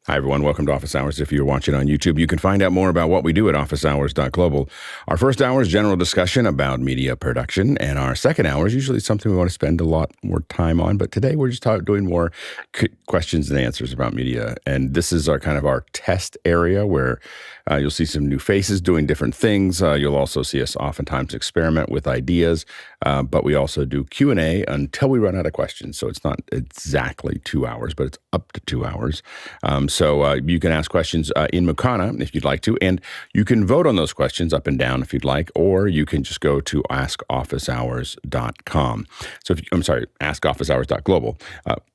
Hi, everyone. Welcome to Office Hours. If you're watching on YouTube, you can find out more about what we do at officehours.global. Our first hour is general discussion about media production, and our second hour is usually something we want to spend a lot more time on. But today we're just doing more questions and answers about media. And this is our kind of our test area where you'll see some new faces doing different things. You'll also see us oftentimes experiment with ideas, but we also do Q&A until we run out of questions. So it's not exactly 2 hours, but it's up to 2 hours. So you can ask questions in Mukana if you'd like to, and you can vote on those questions up and down if you'd like, or you can just go to askofficehours.com. So askofficehours.global.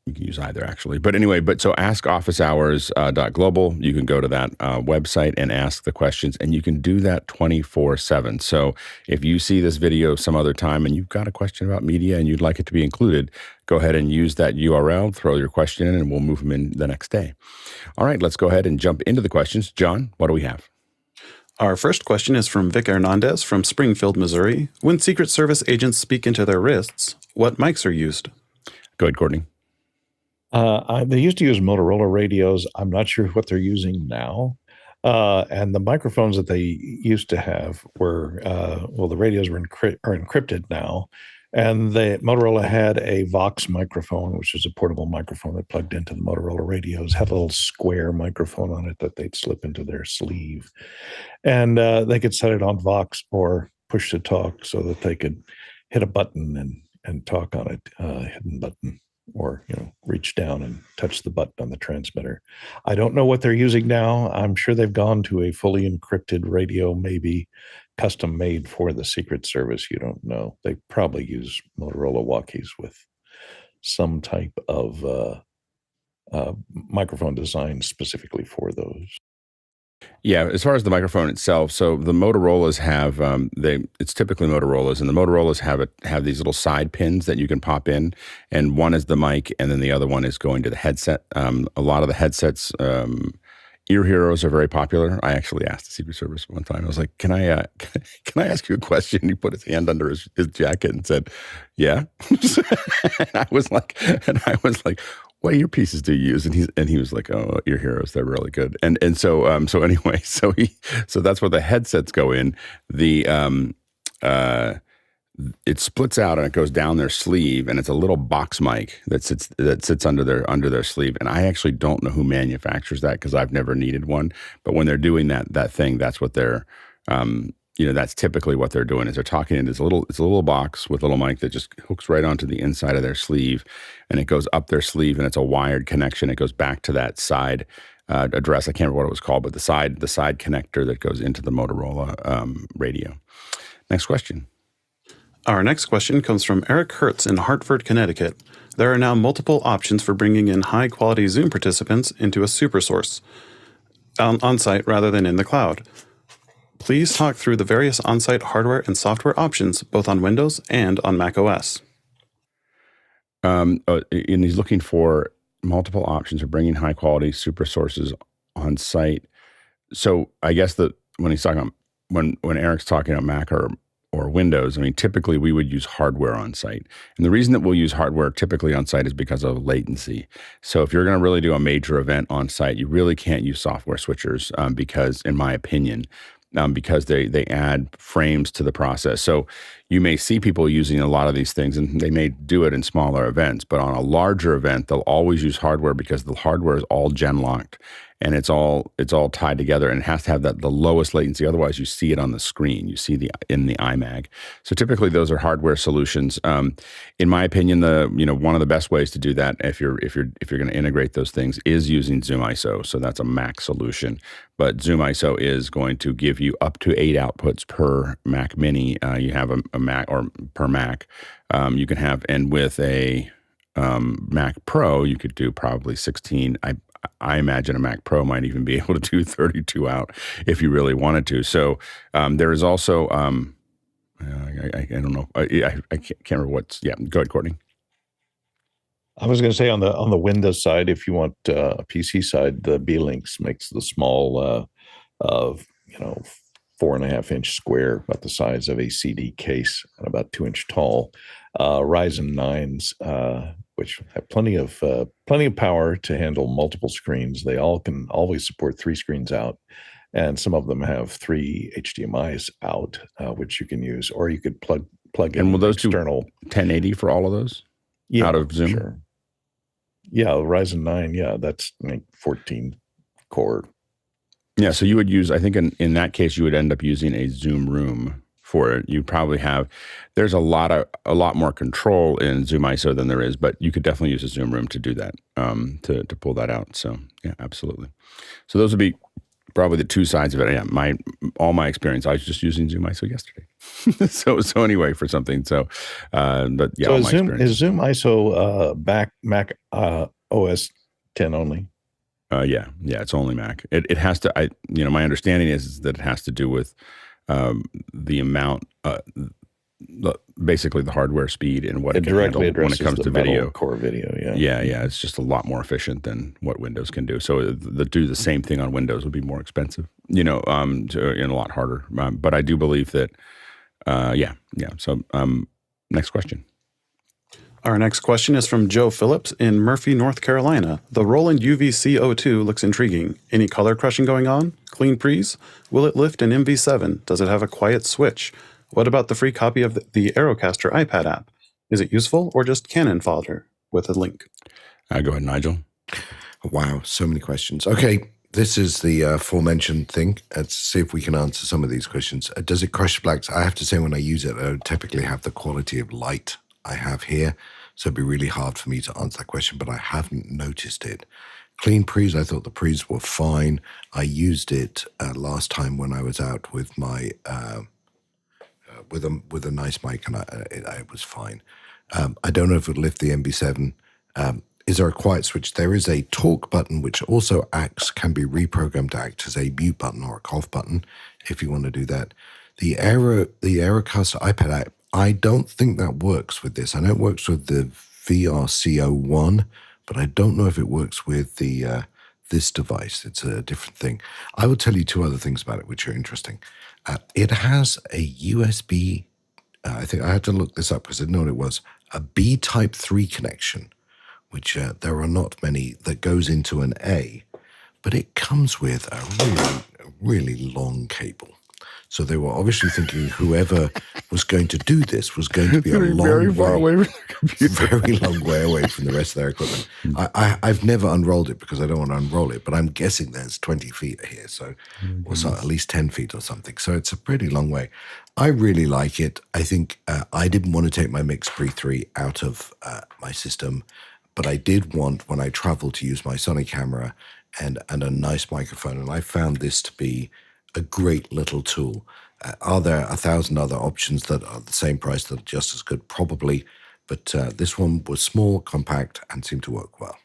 You can use either, actually. But anyway, so askofficehours.global. You can go to that website and ask the questions, and you can do that 24/7. So if you see this video some other time and you've got a question about media and you'd like it to be included, go ahead and use that URL, throw your question in, and we'll move them in the next day. All right, let's go ahead and jump into the questions. John, what do we have? Our first question is from Vic Hernandez from Springfield, Missouri. When Secret Service agents speak into their wrists, what mics are used? Go ahead, Courtney. They used to use Motorola radios. I'm not sure what they're using now. And the microphones that they used to have were, the radios are encrypted now. And Motorola had a Vox microphone, which is a portable microphone that plugged into the Motorola radios, had a little square microphone on it that they'd slip into their sleeve. And they could set it on Vox or push to talk so that they could hit a button and talk on it, hidden button, or reach down and touch the button on the transmitter. I don't know what they're using now. I'm sure they've gone to a fully encrypted radio, maybe custom made for the Secret Service. You don't know. They probably use Motorola walkies with some type of microphone design specifically for those. Yeah, as far as the microphone itself, so the Motorola's have it's typically Motorola's, and the Motorola's have these little side pins that you can pop in, and one is the mic, and then the other one is going to the headset. A lot of the headsets, Ear Heroes are very popular. I actually asked the Secret Service one time. I was like, "Can I ask you a question?" He put his hand under his jacket and said, "Yeah." and I was like, "What earpieces do you use?" And he was like, "Oh, Ear Heroes, they're really good." And so anyway, so that's where the headsets go in. It splits out and it goes down their sleeve, and it's a little box mic that sits under their sleeve. And I actually don't know who manufactures that because I've never needed one. But when they're doing that thing, that's what they're that's typically what they're doing is they're talking into it's a little box with a little mic that just hooks right onto the inside of their sleeve, and it goes up their sleeve, and it's a wired connection. It goes back to that side address. I can't remember what it was called, but the side connector that goes into the Motorola radio. Next question. Our next question comes from Eric Hertz in Hartford, Connecticut. There are now multiple options for bringing in high-quality Zoom participants into a super source on-site rather than in the cloud. Please talk through the various on-site hardware and software options, both on Windows and on macOS. And he's looking for multiple options for bringing high-quality super sources on site. So I guess that when he's talking about when Eric's talking about Mac or Windows, I mean, typically we would use hardware on site. And the reason that we'll use hardware typically on site is because of latency. So if you're going to really do a major event on site, you really can't use software switchers because, in my opinion, because they add frames to the process. So you may see people using a lot of these things, and they may do it in smaller events, but on a larger event, they'll always use hardware because the hardware is all gen locked. And it's all tied together, and it has to have the lowest latency. Otherwise, you see it on the screen. You see in the iMac. So typically, those are hardware solutions. In my opinion, one of the best ways to do that, if you're going to integrate those things, is using ZoomISO. So that's a Mac solution. But ZoomISO is going to give you up to 8 outputs per Mac Mini. You have a Mac or per Mac. You can have, and with a Mac Pro, you could do probably 16. I imagine a Mac Pro might even be able to do 32 out if you really wanted to. So there is also, I don't know, I can't remember what's, yeah, go ahead, Courtney. I was going to say on the Windows side, if you want a PC side, the B-Links makes the small, 4.5-inch square, about the size of a CD case, and about 2-inch tall. Ryzen 9s which have plenty of power to handle multiple screens. They all can always support 3 screens out, and some of them have 3 HDMI's out, which you can use, or you could plug in. And will those external do 1080 for all of those? Out of Zoom? Sure. Yeah, Ryzen 9. Yeah, that's like 14 core. Yeah, so you would use, I think in that case, you would end up using a Zoom room for it. You probably have, there's a lot more control in ZoomISO than there is, but you could definitely use a Zoom room to do that, to pull that out. So yeah, absolutely. So those would be probably the 2 sides of it. Yeah, all my experience, I was just using ZoomISO yesterday. so anyway, for something. So, but yeah, so all my experience. Is ZoomISO Mac OS 10 only? Yeah, it's only Mac. It has to. My understanding is that it has to do with the amount, basically the hardware speed and what it can handle when it comes to video. Core video, yeah. It's just a lot more efficient than what Windows can do. So do the same thing on Windows would be more expensive, and a lot harder. But I do believe that, yeah. So next question. Our next question is from Joe Phillips in Murphy, North Carolina. The Roland UVC-02 looks intriguing. Any color crushing going on? Clean pre's? Will it lift an MV7? Does it have a quiet switch? What about the free copy of the AeroCaster iPad app? Is it useful or just cannon fodder? With a link. Go ahead, Nigel. Wow, so many questions. Okay, this is the aforementioned thing. Let's see if we can answer some of these questions. Does it crush blacks? I have to say when I use it, I don't typically have the quality of light I have here, so it'd be really hard for me to answer that question, but I haven't noticed it. Clean pre's, I thought the pre's were fine. I used it last time when I was out with my with a nice mic, and it was fine. I don't know if it would lift the MB7. Is there a quiet switch? There is a talk button which also can be reprogrammed to act as a mute button or a cough button if you want to do that. The AeroCaster iPad app, I don't think that works with this. I know it works with the VRC01, but I don't know if it works with the this device. It's a different thing. I will tell you 2 other things about it which are interesting. It has a USB, I think I had to look this up because I didn't know what it was, a B Type 3 connection, which there are not many, that goes into an A, but it comes with a really long cable. So they were obviously thinking whoever was going to do this was going to be a long very far away from the computer. Very long way away from the rest of their equipment. I've never unrolled it because I don't want to unroll it, but I'm guessing there's 20 feet here, so or so, at least 10 feet or something. So it's a pretty long way. I really like it. I think I didn't want to take my Mix Pre 3 out of my system, but I did want, when I travel, to use my Sony camera and a nice microphone, and I found this to be a great little tool. Are there 1,000 other options that are the same price that are just as good? Probably, but this one was small, compact, and seemed to work well.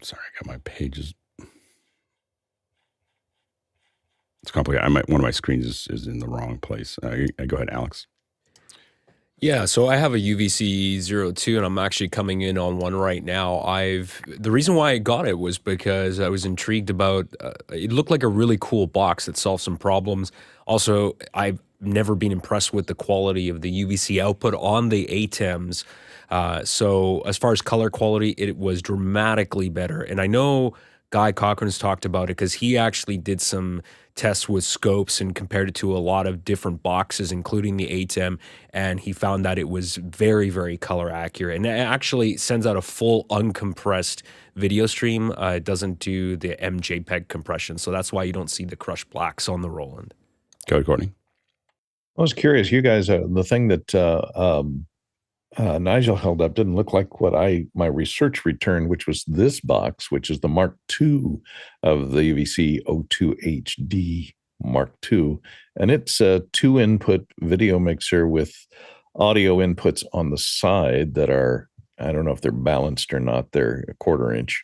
Sorry, I got my pages. It's complicated. One of my screens is in the wrong place. Go ahead, Alex. Yeah, so I have a UVC-02 and I'm actually coming in on one right now. The reason why I got it was because I was intrigued about, it looked like a really cool box that solved some problems. Also, I've never been impressed with the quality of the UVC output on the ATEMs. So as far as color quality, it was dramatically better. And I know Guy Cochran's talked about it because he actually did some tests with scopes and compared it to a lot of different boxes, including the ATEM, and he found that it was very, very color accurate. And it actually sends out a full uncompressed video stream. It doesn't do the MJPEG compression, so that's why you don't see the crushed blacks on the Roland. Go ahead, Courtney. I was curious, you guys, the thing that Nigel held up didn't look like what my research returned, which was this box, which is the Mark II of the UVC-02 HD Mark II. And it's a 2-input video mixer with audio inputs on the side that are, I don't know if they're balanced or not, they're a 1/4 inch.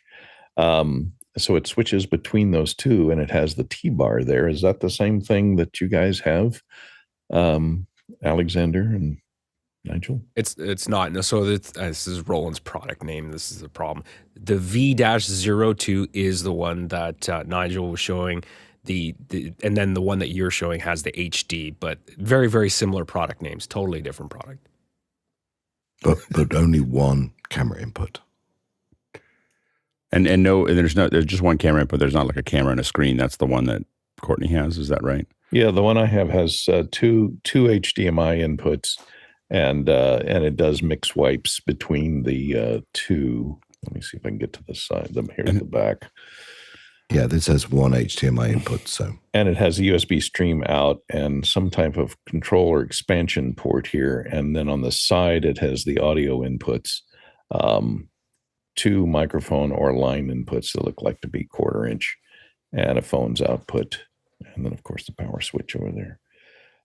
So it switches between those 2, and it has the T-bar there. Is that the same thing that you guys have, Alexander and Nigel? It's not. No, so this is Roland's product name. This is the problem. The V-02 is the one that Nigel was showing. And then the one that you're showing has the HD, but very, very similar product names. Totally different product. but only one camera input. And there's just one camera input. There's not like a camera and a screen. That's the one that Courtney has. Is that right? Yeah, the one I have has two HDMI inputs, and it does mix wipes between the two. Let me see if I can get to the side. Here's the back. Yeah, this has one HDMI input. And it has a USB stream out and some type of controller expansion port here. And then on the side, it has the audio inputs, two microphone or line inputs that look like to be 1/4 inch, and a phone's output. And then, of course, the power switch over there.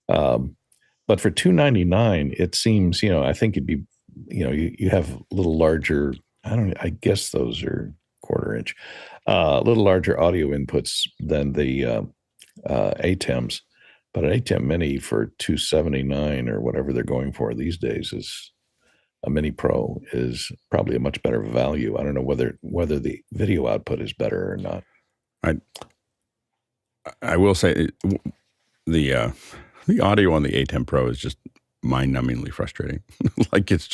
But for $299, it seems, I think it'd be, you have a little larger, I guess those are 1/4 inch, a little larger audio inputs than the ATEMs. But an ATEM Mini for $279 or whatever they're going for these days is a Mini Pro is probably a much better value. I don't know whether the video output is better or not. I will say the audio on the ATEM Pro is just mind-numbingly frustrating. Like I've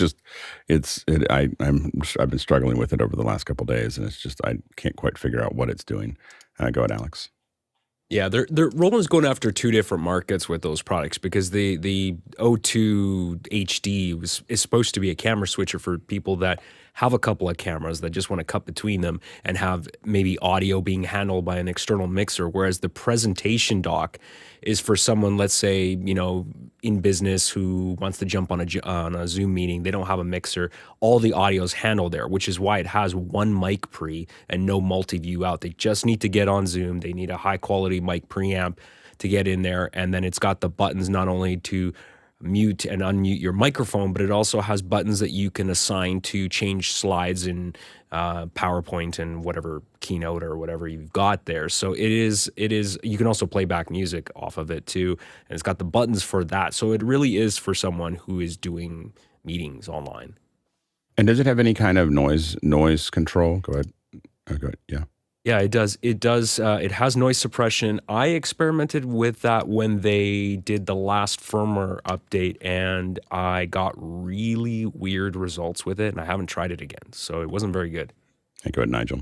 been struggling with it over the last couple of days, and it's just I can't quite figure out what it's doing. Go ahead, Alex. Yeah, Roland's going after two different markets with those products, because the O2 HD is supposed to be a camera switcher for people that have a couple of cameras that just want to cut between them and have maybe audio being handled by an external mixer, whereas the presentation dock is for someone, let's say, in business who wants to jump on a Zoom meeting. They don't have a mixer. All the audio is handled there, which is why it has one mic pre and no multi-view out. They just need to get on Zoom. They need a high-quality mic preamp to get in there, and then it's got the buttons not only to mute and unmute your microphone, but it also has buttons that you can assign to change slides in PowerPoint and whatever Keynote or whatever you've got there. So it is you can also play back music off of it too, and it's got the buttons for that. So it really is for someone who is doing meetings online. And does it have any kind of noise control? Go ahead. Yeah. Yeah, it does. It does. It has noise suppression. I experimented with that when they did the last firmware update, and I got really weird results with it, and I haven't tried it again. So it wasn't very good. Hey, go ahead, Nigel.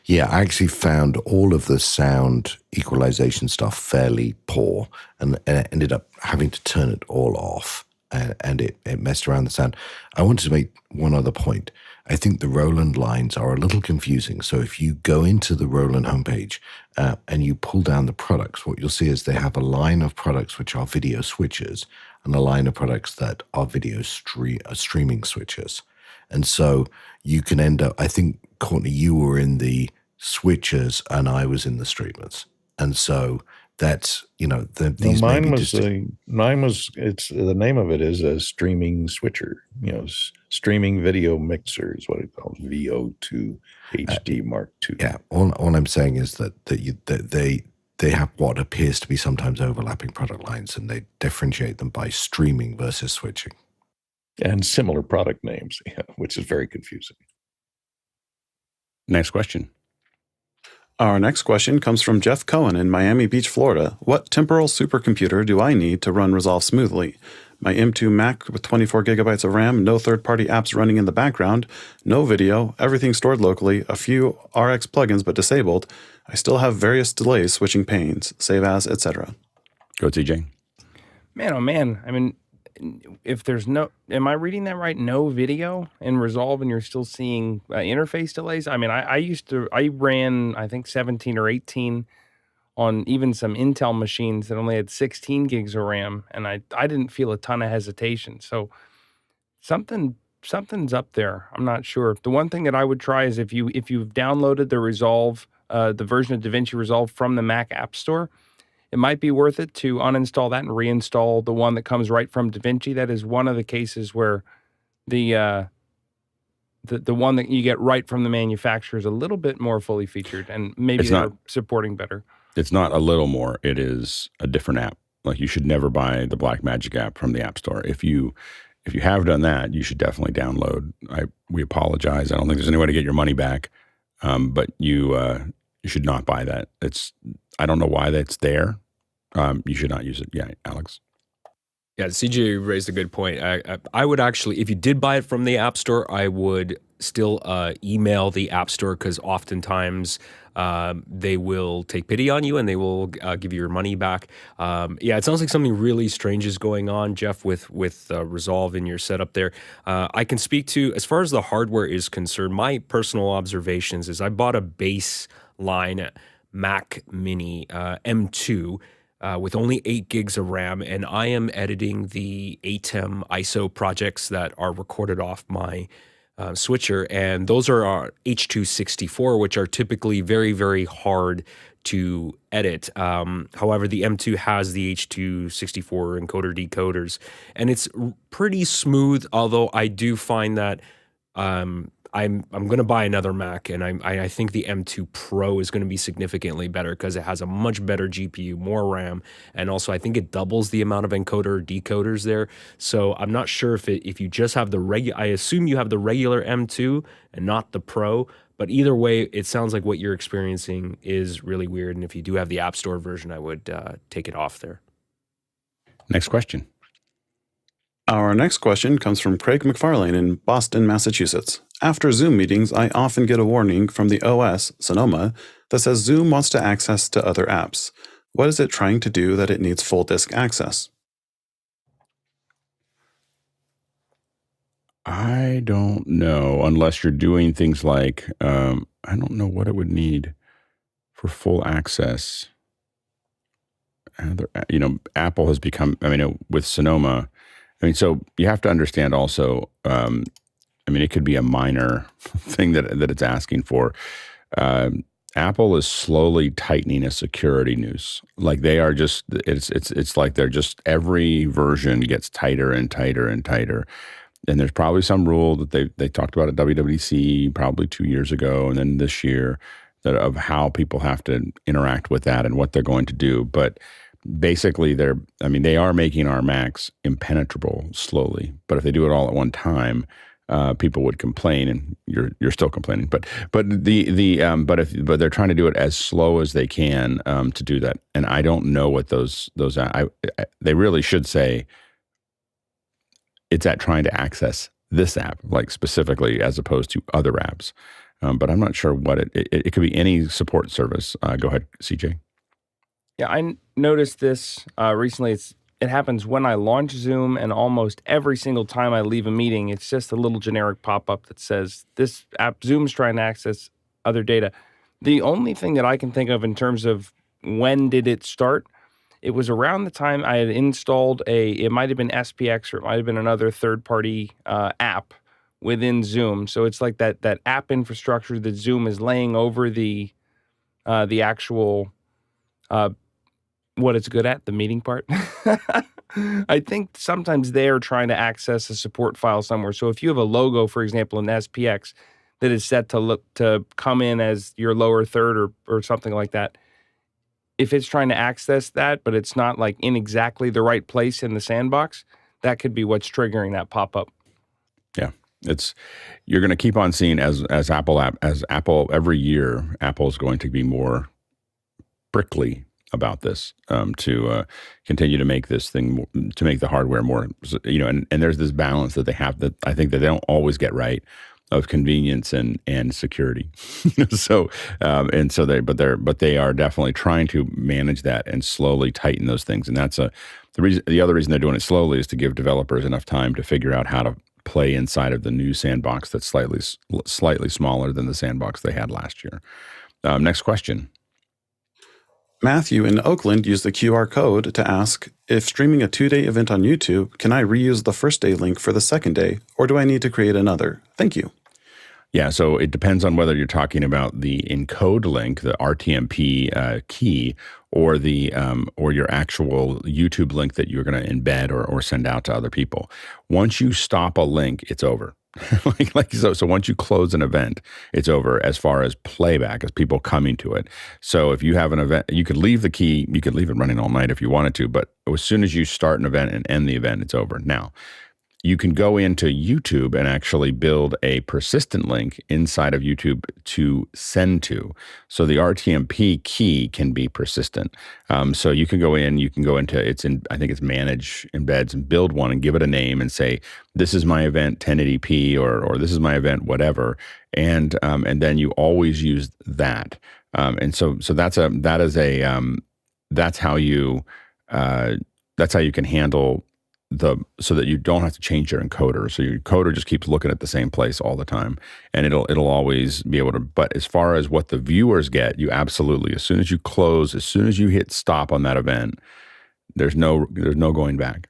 Yeah, I actually found all of the sound equalization stuff fairly poor, and I ended up having to turn it all off, and it messed around the sound. I wanted to make one other point. I think the Roland lines are a little confusing. So if you go into the Roland homepage and you pull down the products, what you'll see is they have a line of products which are video switches and a line of products that are video streaming switches. And so you can end up, I think, Courtney, you were in the switches and I was in the streamers. And so that's, these mine was the name of it is a streaming switcher, streaming video mixer is what it calls, VO2 HD Mark II. Yeah, all I'm saying is that they have what appears to be sometimes overlapping product lines, and they differentiate them by streaming versus switching. And similar product names, which is very confusing. Next question. Our next question comes from Jeff Cohen in Miami Beach, Florida. What temporal supercomputer do I need to run Resolve smoothly? My M2 Mac with 24 gigabytes of RAM, no third-party apps running in the background, no video, everything stored locally, a few RX plugins but disabled. I still have various delays switching panes, save as, etc. Go TJ. Man, oh man. I mean, if there's am I reading that right? No video in Resolve, and you're still seeing interface delays? I mean, I ran, I think 17 or 18 on even some Intel machines that only had 16 gigs of RAM, and I didn't feel a ton of hesitation. So something's up there. I'm not sure. The one thing that I would try is if you've downloaded the Resolve, the version of DaVinci Resolve from the Mac App Store, it might be worth it to uninstall that and reinstall the one that comes right from DaVinci. That is one of the cases where the one that you get right from the manufacturer is a little bit more fully featured, and maybe they're supporting better. It's not a little more. It is a different app. Like, you should never buy the Blackmagic app from the App Store. If you have done that, you should definitely download. We apologize. I don't think there's any way to get your money back, but you should not buy that. I don't know why that's there. You should not use it. Yeah, Alex. Yeah, CJ raised a good point. I would actually, if you did buy it from the App Store, I would still email the App Store, because oftentimes they will take pity on you and they will give you your money back. Yeah, it sounds like something really strange is going on, Jeff, with Resolve in your setup there. I can speak to, as far as the hardware is concerned, my personal observations is I bought a baseline MacMini M2 with only 8 gigs of RAM, and I am editing the ATEM ISO projects that are recorded off my switcher, and those are our H.264, which are typically very, very hard to edit. However, the M2 has the H.264 encoder decoders, and it's pretty smooth, although I do find that I'm going to buy another Mac, and I think the M2 Pro is going to be significantly better because it has a much better GPU, more RAM, and also I think it doubles the amount of encoder decoders there. So I'm not sure if you just have I assume you have the regular M2 and not the Pro. But either way, it sounds like what you're experiencing is really weird. And if you do have the App Store version, I would take it off there. Next question. Our next question comes from Craig McFarlane in Boston, Massachusetts. After Zoom meetings, I often get a warning from the OS, Sonoma, that says Zoom wants to access to other apps. What is it trying to do that it needs full disk access? I don't know, unless you're doing things like, I don't know what it would need for full access. Apple has become, with Sonoma, so you have to understand also, it could be a minor thing that it's asking for. Apple is slowly tightening a security noose. Like they are just, it's like they're just, every version gets tighter and tighter and tighter. And there's probably some rule that they talked about at WWDC probably 2 years ago, and then this year, that of how people have to interact with that and what they're going to do. But basically, they are making our Macs impenetrable slowly. But if they do it all at one time, people would complain, and you're still complaining. But they're trying to do it as slow as they can to do that. And I don't know what those they really should say it's at trying to access this app, like specifically, as opposed to other apps. But I'm not sure what it could be. Any support service. Go ahead, CJ. Yeah, I noticed this recently. It happens when I launch Zoom, and almost every single time I leave a meeting, it's just a little generic pop-up that says, this app, Zoom's trying to access other data. The only thing that I can think of in terms of when did it start, it was around the time I had installed it might have been SPX, or it might have been another third-party app within Zoom. So it's like that app infrastructure that Zoom is laying over the actual what it's good at, the meeting part. I think sometimes they're trying to access a support file somewhere. So if you have a logo, for example, in SPX that is set to come in as your lower third or something like that, if it's trying to access that, but it's not like in exactly the right place in the sandbox, that could be what's triggering that pop-up. Yeah. You're going to keep on seeing as Apple every year, Apple is going to be more prickly about this to continue to make this thing, to make the hardware more, and there's this balance that they have that I think that they don't always get right, of convenience and security. But they are definitely trying to manage that and slowly tighten those things. And that's the other reason they're doing it slowly is to give developers enough time to figure out how to play inside of the new sandbox that's slightly smaller than the sandbox they had last year. Next question. Matthew in Oakland used the QR code to ask, if streaming a 2-day event on YouTube, can I reuse the first day link for the second day, or do I need to create another? Thank you. Yeah, so it depends on whether you're talking about the encode link, the RTMP key, or or your actual YouTube link that you're going to embed or send out to other people. Once you stop a link, it's over. So once you close an event, it's over as far as playback, as people coming to it. So if you have an event, you could leave the key, you could leave it running all night if you wanted to, but as soon as you start an event and end the event, it's over. Now, you can go into YouTube and actually build a persistent link inside of YouTube to send to. So the RTMP key can be persistent. So you can go into I think it's manage embeds and build one and give it a name and say, this is my event 1080p or this is my event whatever. And then you always use that. And so that's how you can handle so that you don't have to change your encoder. So your encoder just keeps looking at the same place all the time, and it'll always be able to. But as far as what the viewers get, you absolutely, as soon as you hit stop on that event, there's no going back.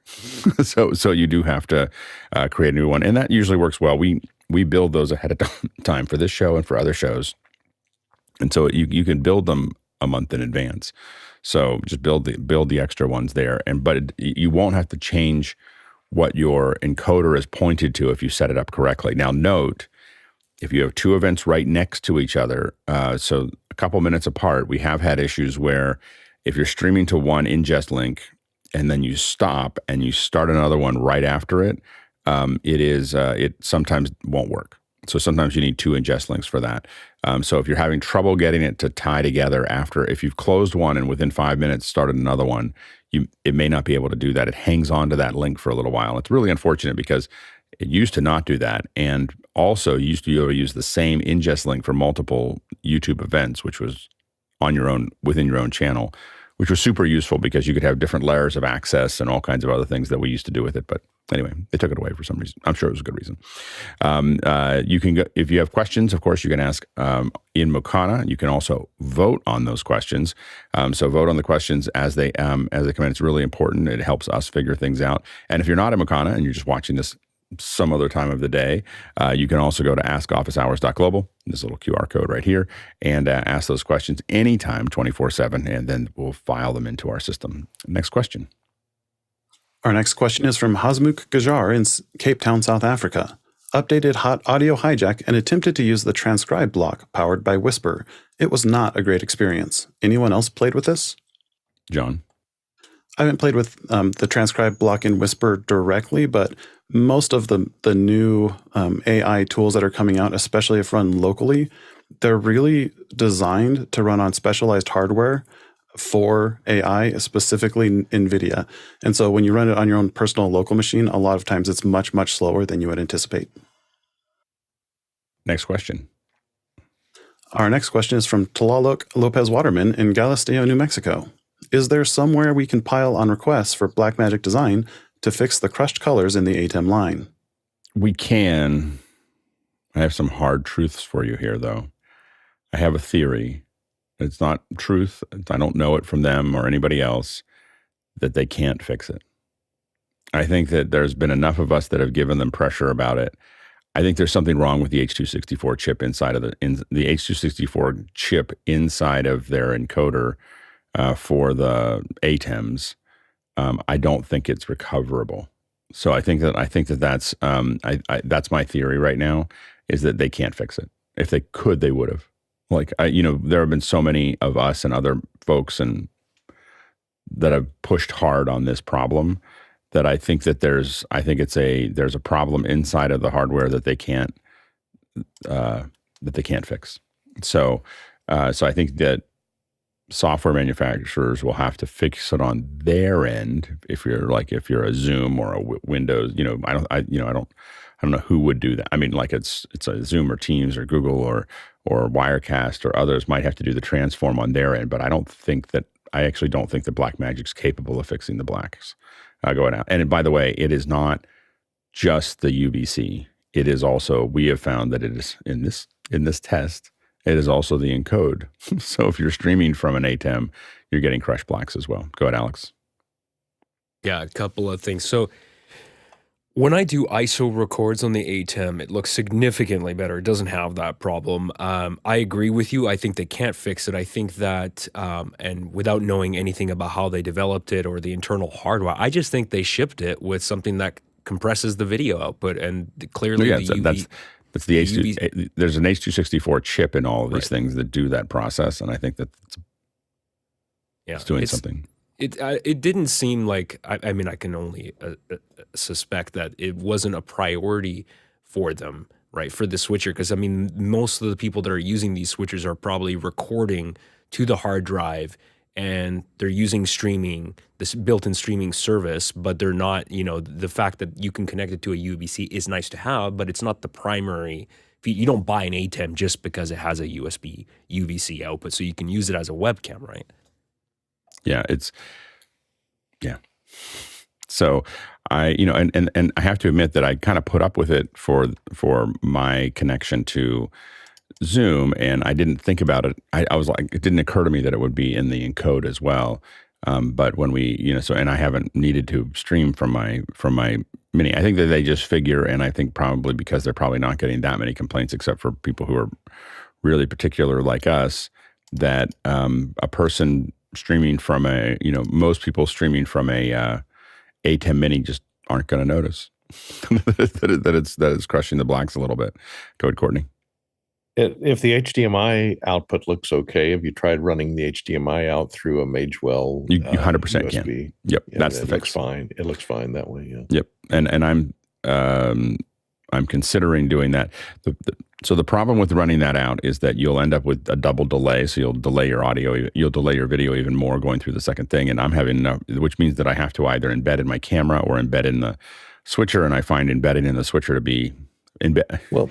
So you do have to create a new one, and that usually works well. We build those ahead of time for this show and for other shows, and so you can build them a month in advance. So just build the extra ones there, but you won't have to change what your encoder is pointed to if you set it up correctly. Now note, if you have two events right next to each other, so a couple minutes apart, we have had issues where if you're streaming to one ingest link and then you stop and you start another one right after it, it sometimes won't work. So sometimes you need two ingest links for that. So if you're having trouble getting it to tie together if you've closed one and within 5 minutes started another one, it may not be able to do that. It hangs on to that link for a little while. It's really unfortunate because it used to not do that. And also you used to be able to use the same ingest link for multiple YouTube events, which was within your own channel, which was super useful because you could have different layers of access and all kinds of other things that we used to do with it. But anyway, they took it away for some reason. I'm sure it was a good reason. You can go, if you have questions, of course, you can ask in Mokana. You can also vote on those questions. So vote on the questions as they come in. It's really important. It helps us figure things out. And if you're not in Mokana and you're just watching this some other time of the day, you can also go to askofficehours.global, this little QR code right here, and ask those questions anytime, 24/7, and then we'll file them into our system. Next question. Our next question is from Hasmukh Gajar in Cape Town, South Africa. Updated hot audio hijack and attempted to use the Transcribe block powered by Whisper. It was not a great experience. Anyone else played with this? John? I haven't played with the Transcribe block in Whisper directly, but most of the new AI tools that are coming out, especially if run locally, they're really designed to run on specialized hardware for AI, specifically NVIDIA. And so when you run it on your own personal local machine, a lot of times it's much, much slower than you would anticipate. Next question. Our next question is from Tlalok Lopez Waterman in Galisteo, New Mexico. Is there somewhere we can pile on requests for Blackmagic Design to fix the crushed colors in the ATEM line? We can. I have some hard truths for you here, though. I have a theory. It's not truth. I don't know it from them or anybody else that they can't fix it. I think that there's been enough of us that have given them pressure about it. I think there's something wrong with the H.264 chip inside of the H.264 chip inside of their encoder for the ATEMs. I don't think it's recoverable. So I think that's my theory right now, is that they can't fix it. If they could, they would have. There have been so many of us and other folks that have pushed hard on this problem that I think that there's a problem inside of the hardware that they can't fix. So I think that software manufacturers will have to fix it on their end. If you're a Zoom or a Windows, I don't know who would do that. I mean, like it's a Zoom or Teams or Google or Wirecast or others might have to do the transform on their end, but I actually don't think that Blackmagic's capable of fixing the blacks going out. And by the way, it is not just the UVC. It is also, we have found that it is in this test, it is also the encode. So if you're streaming from an ATEM, you're getting crushed blacks as well. Go ahead, Alex. Yeah, a couple of things. So when I do ISO records on the ATEM, it looks significantly better. It doesn't have that problem. I agree with you. I think they can't fix it. I think that, and without knowing anything about how they developed it or the internal hardware, I just think they shipped it with something that compresses the video output. And clearly, that's the H2. There's an H.264 chip in all of these things that do that process, and I think that it's doing something. It didn't seem like, I mean, I can only suspect that it wasn't a priority for them, right, for the switcher, because I mean, most of the people that are using these switchers are probably recording to the hard drive, and they're using streaming, this built-in streaming service, but they're not, the fact that you can connect it to a UVC is nice to have, but it's not the primary. You don't buy an ATEM just because it has a USB UVC output, so you can use it as a webcam, right? Yeah, So and I have to admit that I kind of put up with it for my connection to Zoom, and I didn't think about it. I was like, it didn't occur to me that it would be in the encode as well. But when we, and I haven't needed to stream from my Mini. I think that they just figure, and I think probably because they're probably not getting that many complaints, except for people who are really particular like us, that a person streaming from most people streaming from a ATEM Mini just aren't going to notice that it's crushing the blacks a little bit. Go ahead, Courtney. If the HDMI output looks okay, have you tried running the HDMI out through a Magewell? You 100% USB? can. Yep, Yeah, that's the fix. Looks fine. It looks fine that way. Yeah. Yep, and I'm considering doing that. So the problem with running that out is that you'll end up with a double delay. So you'll delay your audio, you'll delay your video even more going through the second thing. And I'm having which means that I have to either embed in my camera or embed in the switcher. And I find embedding in the switcher to be well.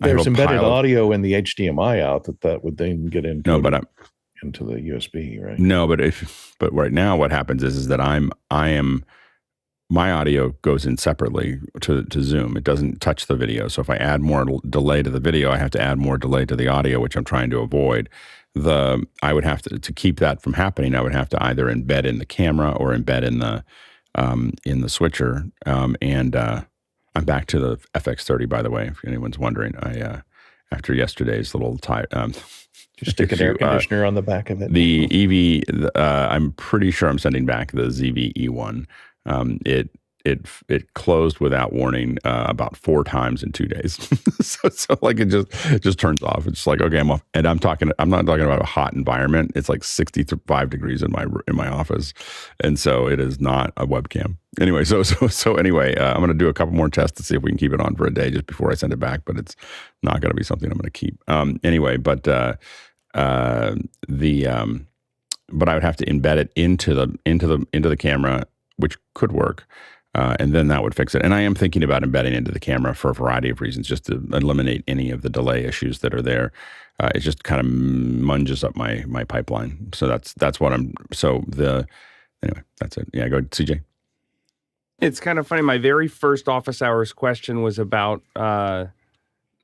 There's embedded audio in the HDMI out that would then get into into the USB, right? No, but right now what happens is that my audio goes in separately to Zoom. It doesn't touch the video. So if I add more delay to the video, I have to add more delay to the audio, which I'm trying to avoid. I would have to keep that from happening. I would have to either embed in the camera or embed in the switcher. I'm back to the FX30, by the way, if anyone's wondering. After yesterday's little just stick an air conditioner on the back of it. The EV, I'm pretty sure I'm sending back the ZV-E1. It closed without warning about 4 times in 2 days. so like it just turns off. It's like, okay, I'm off. And I'm not talking about a hot environment. It's like 65 degrees in my office, and so it is not a webcam. Anyway, so anyway, I'm going to do a couple more tests to see if we can keep it on for a day just before I send it back. But it's not going to be something I'm going to keep. Anyway, but I would have to embed it into the camera, which could work. And then that would fix it. And I am thinking about embedding into the camera for a variety of reasons, just to eliminate any of the delay issues that are there. It just kind of munges up my pipeline. So that's what I'm. Anyway, that's it. Yeah, go ahead, CJ. It's kind of funny. My very first office hours question was about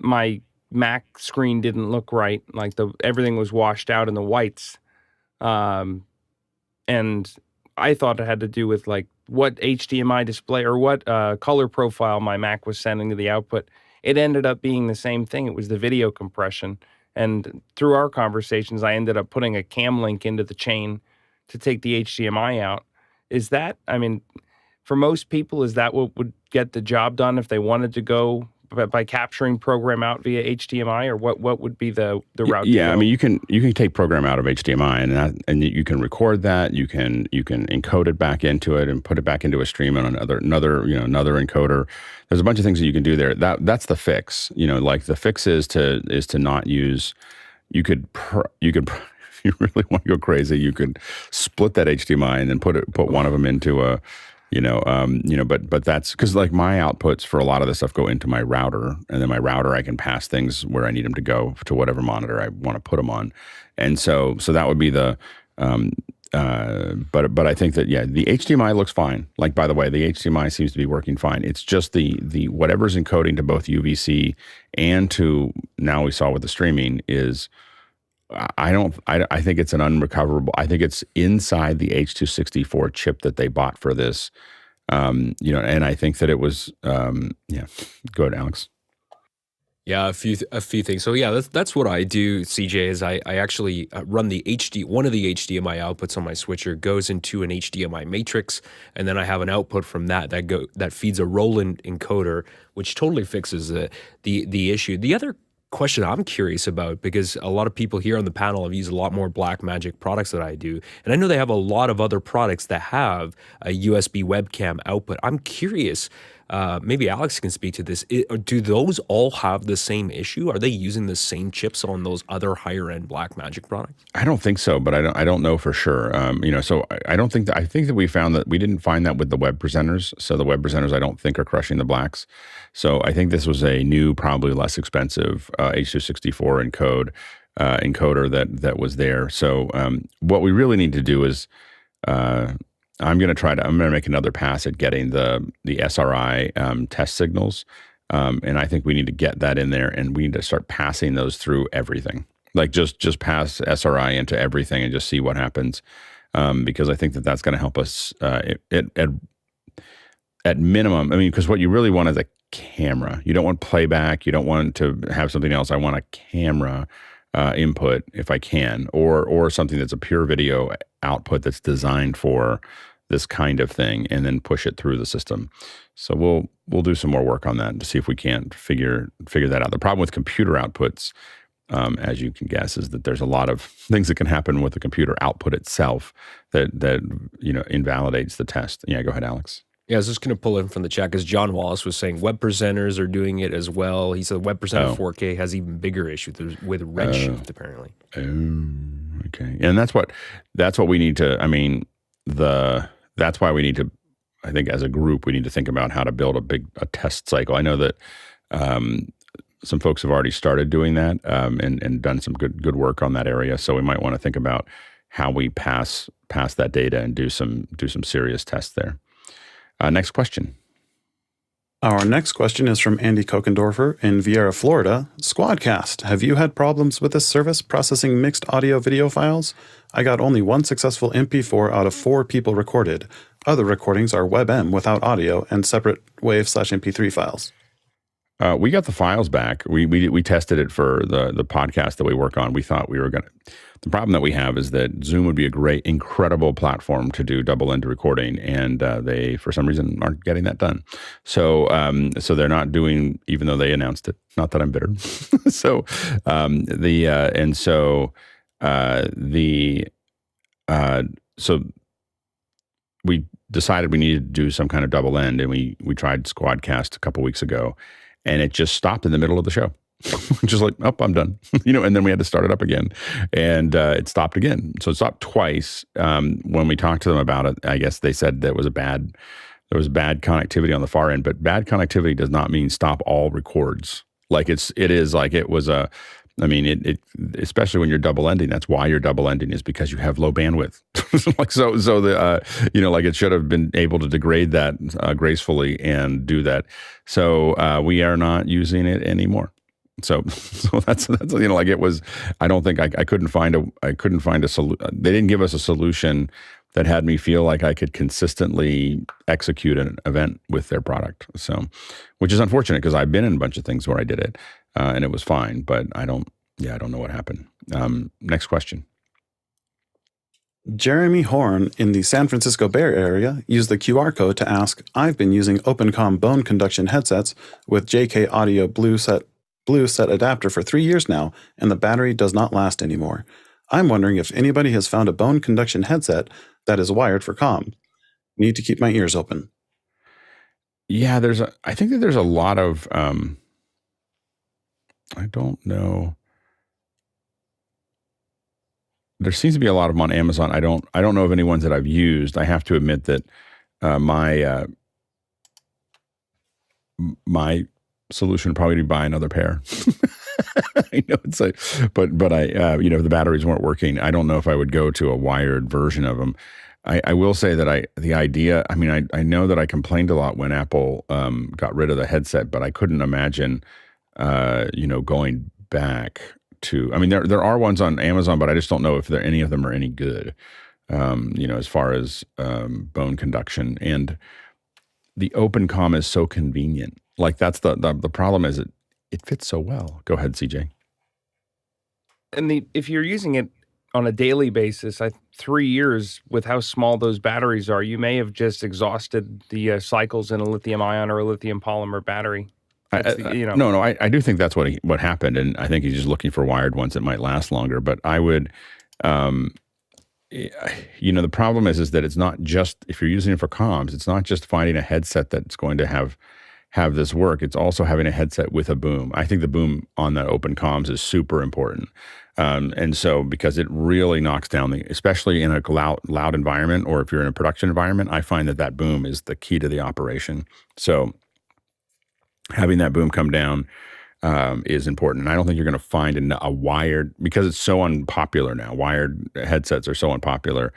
my Mac screen didn't look right. Like everything was washed out in the whites. And I thought it had to do with like what HDMI display or what color profile my Mac was sending to the output. It ended up being the same thing. It was the video compression. And through our conversations, I ended up putting a cam link into the chain to take the HDMI out. Is that, I mean, for most people, is that what would get the job done if they wanted to go by capturing program out via HDMI, or what would be the route? Yeah, I mean, you can take program out of HDMI, and you can record that. You can encode it back into it and put it back into a stream on another encoder. There's a bunch of things that you can do there. That's the fix. Like the fix is to not use. You could if you really want to go crazy, you could split that HDMI and then put one of them into a. But that's because like my outputs for a lot of this stuff go into my router, and then my router I can pass things where I need them to go to whatever monitor I want to put them on, and so that would be the. But I think that the HDMI looks fine. Like, by the way, the HDMI seems to be working fine. It's just the whatever's encoding to both UVC and to now we saw with the streaming is. I think it's an unrecoverable. I think it's inside the H.264 chip that they bought for this, and I think that it was, Go ahead, Alex. Yeah, a few things. So yeah, that's what I do, CJ, is I actually run one of the HDMI outputs on my switcher goes into an HDMI matrix, and then I have an output from that feeds a Roland encoder, which totally fixes the issue. The other question I'm curious about, because a lot of people here on the panel have used a lot more Blackmagic products than I do. And I know they have a lot of other products that have a USB webcam output. I'm curious, maybe Alex can speak to this. Do those all have the same issue? Are they using the same chips on those other higher end Blackmagic products? I don't think so, but I don't know for sure. So I don't think that. I think that we found that we didn't find that with the web presenters. So the web presenters, I don't think, are crushing the blacks. So I think this was a new, probably less expensive H.264 encoder that was there. So what we really need to do is I'm going to make another pass at getting the SRI test signals. And I think we need to get that in there, and we need to start passing those through everything. Like just pass SRI into everything and just see what happens. Because I think that's going to help us at minimum. I mean, because what you really want is a camera. You don't want playback. You don't want to have something else. I want a camera input if I can, or something that's a pure video output that's designed for this kind of thing, and then push it through the system. So we'll do some more work on that to see if we can't figure that out. The problem with computer outputs, as you can guess, is that there's a lot of things that can happen with the computer output itself that invalidates the test. Yeah, go ahead, Alex. Yeah, I was just going to pull in from the chat because John Wallace was saying web presenters are doing it as well. He said web presenter 4K has even bigger issues with Redshift, apparently. Oh, okay. And that's what we need to, that's why we need to, I think as a group, we need to think about how to build a test cycle. I know that some folks have already started doing that and done some good work on that area. So we might want to think about how we pass that data and do some serious tests there. Next question. Our next question is from Andy Kokendorfer in Vieira, Florida. Squadcast, have you had problems with this service processing mixed audio video files? I got only one successful MP4 out of 4 people recorded. Other recordings are WebM without audio and separate WAV/MP3 files. We got the files back. We tested it for the podcast that we work on. We thought we were going to. The problem that we have is that Zoom would be a incredible platform to do double-ended recording, and they, for some reason, aren't getting that done. So they're not doing, even though they announced it. Not that I'm bitter. So we decided we needed to do some kind of double end, and we tried Squadcast a couple weeks ago, and it just stopped in the middle of the show. Just like, oh, I'm done. And then we had to start it up again, and it stopped again. So it stopped twice. When we talked to them about it, I guess they said there was bad connectivity on the far end, but bad connectivity does not mean stop all records. Like it was especially when you're double ending, that's why you're double ending, is because you have low bandwidth. It should have been able to degrade that gracefully and do that. So we are not using it anymore. So that's it was. I don't think I couldn't find a solution. They didn't give us a solution that had me feel like I could consistently execute an event with their product. So, which is unfortunate because I've been in a bunch of things where I did it and it was fine, but I don't know what happened. Next question. Jeremy Horn in the San Francisco Bay Area used the QR code to ask, I've been using OpenComm bone conduction headsets with JK Audio Blue set adapter for 3 years now, and the battery does not last anymore. I'm wondering if anybody has found a bone conduction headset that is wired for comm. Need to keep my ears open. Yeah, I think that there's a lot of, I don't know. There seems to be a lot of them on Amazon. I don't know of any ones that I've used. I have to admit that my solution would probably be buy another pair. I know it's but I if the batteries weren't working, I don't know if I would go to a wired version of them. I will say that I know that I complained a lot when Apple got rid of the headset, but I couldn't imagine going back to. I mean, there are ones on Amazon, but I just don't know if any of them are any good. As far as bone conduction, and the OpenComm is so convenient. Like that's the problem is it fits so well. Go ahead, CJ. And if you're using it on a daily basis, 3 years with how small those batteries are, you may have just exhausted the cycles in a lithium ion or a lithium polymer battery. I do think that's what happened, and I think he's just looking for wired ones that might last longer. But I would, the problem is that it's not just, if you're using it for comms, it's not just finding a headset that's going to have this work. It's also having a headset with a boom. I think the boom on the OpenComms is super important. And so, because it really knocks down especially in a loud environment, or if you're in a production environment, I find that boom is the key to the operation. So having that boom come down is important. And I don't think you're going to find a wired, because it's so unpopular now. Wired headsets are so unpopular.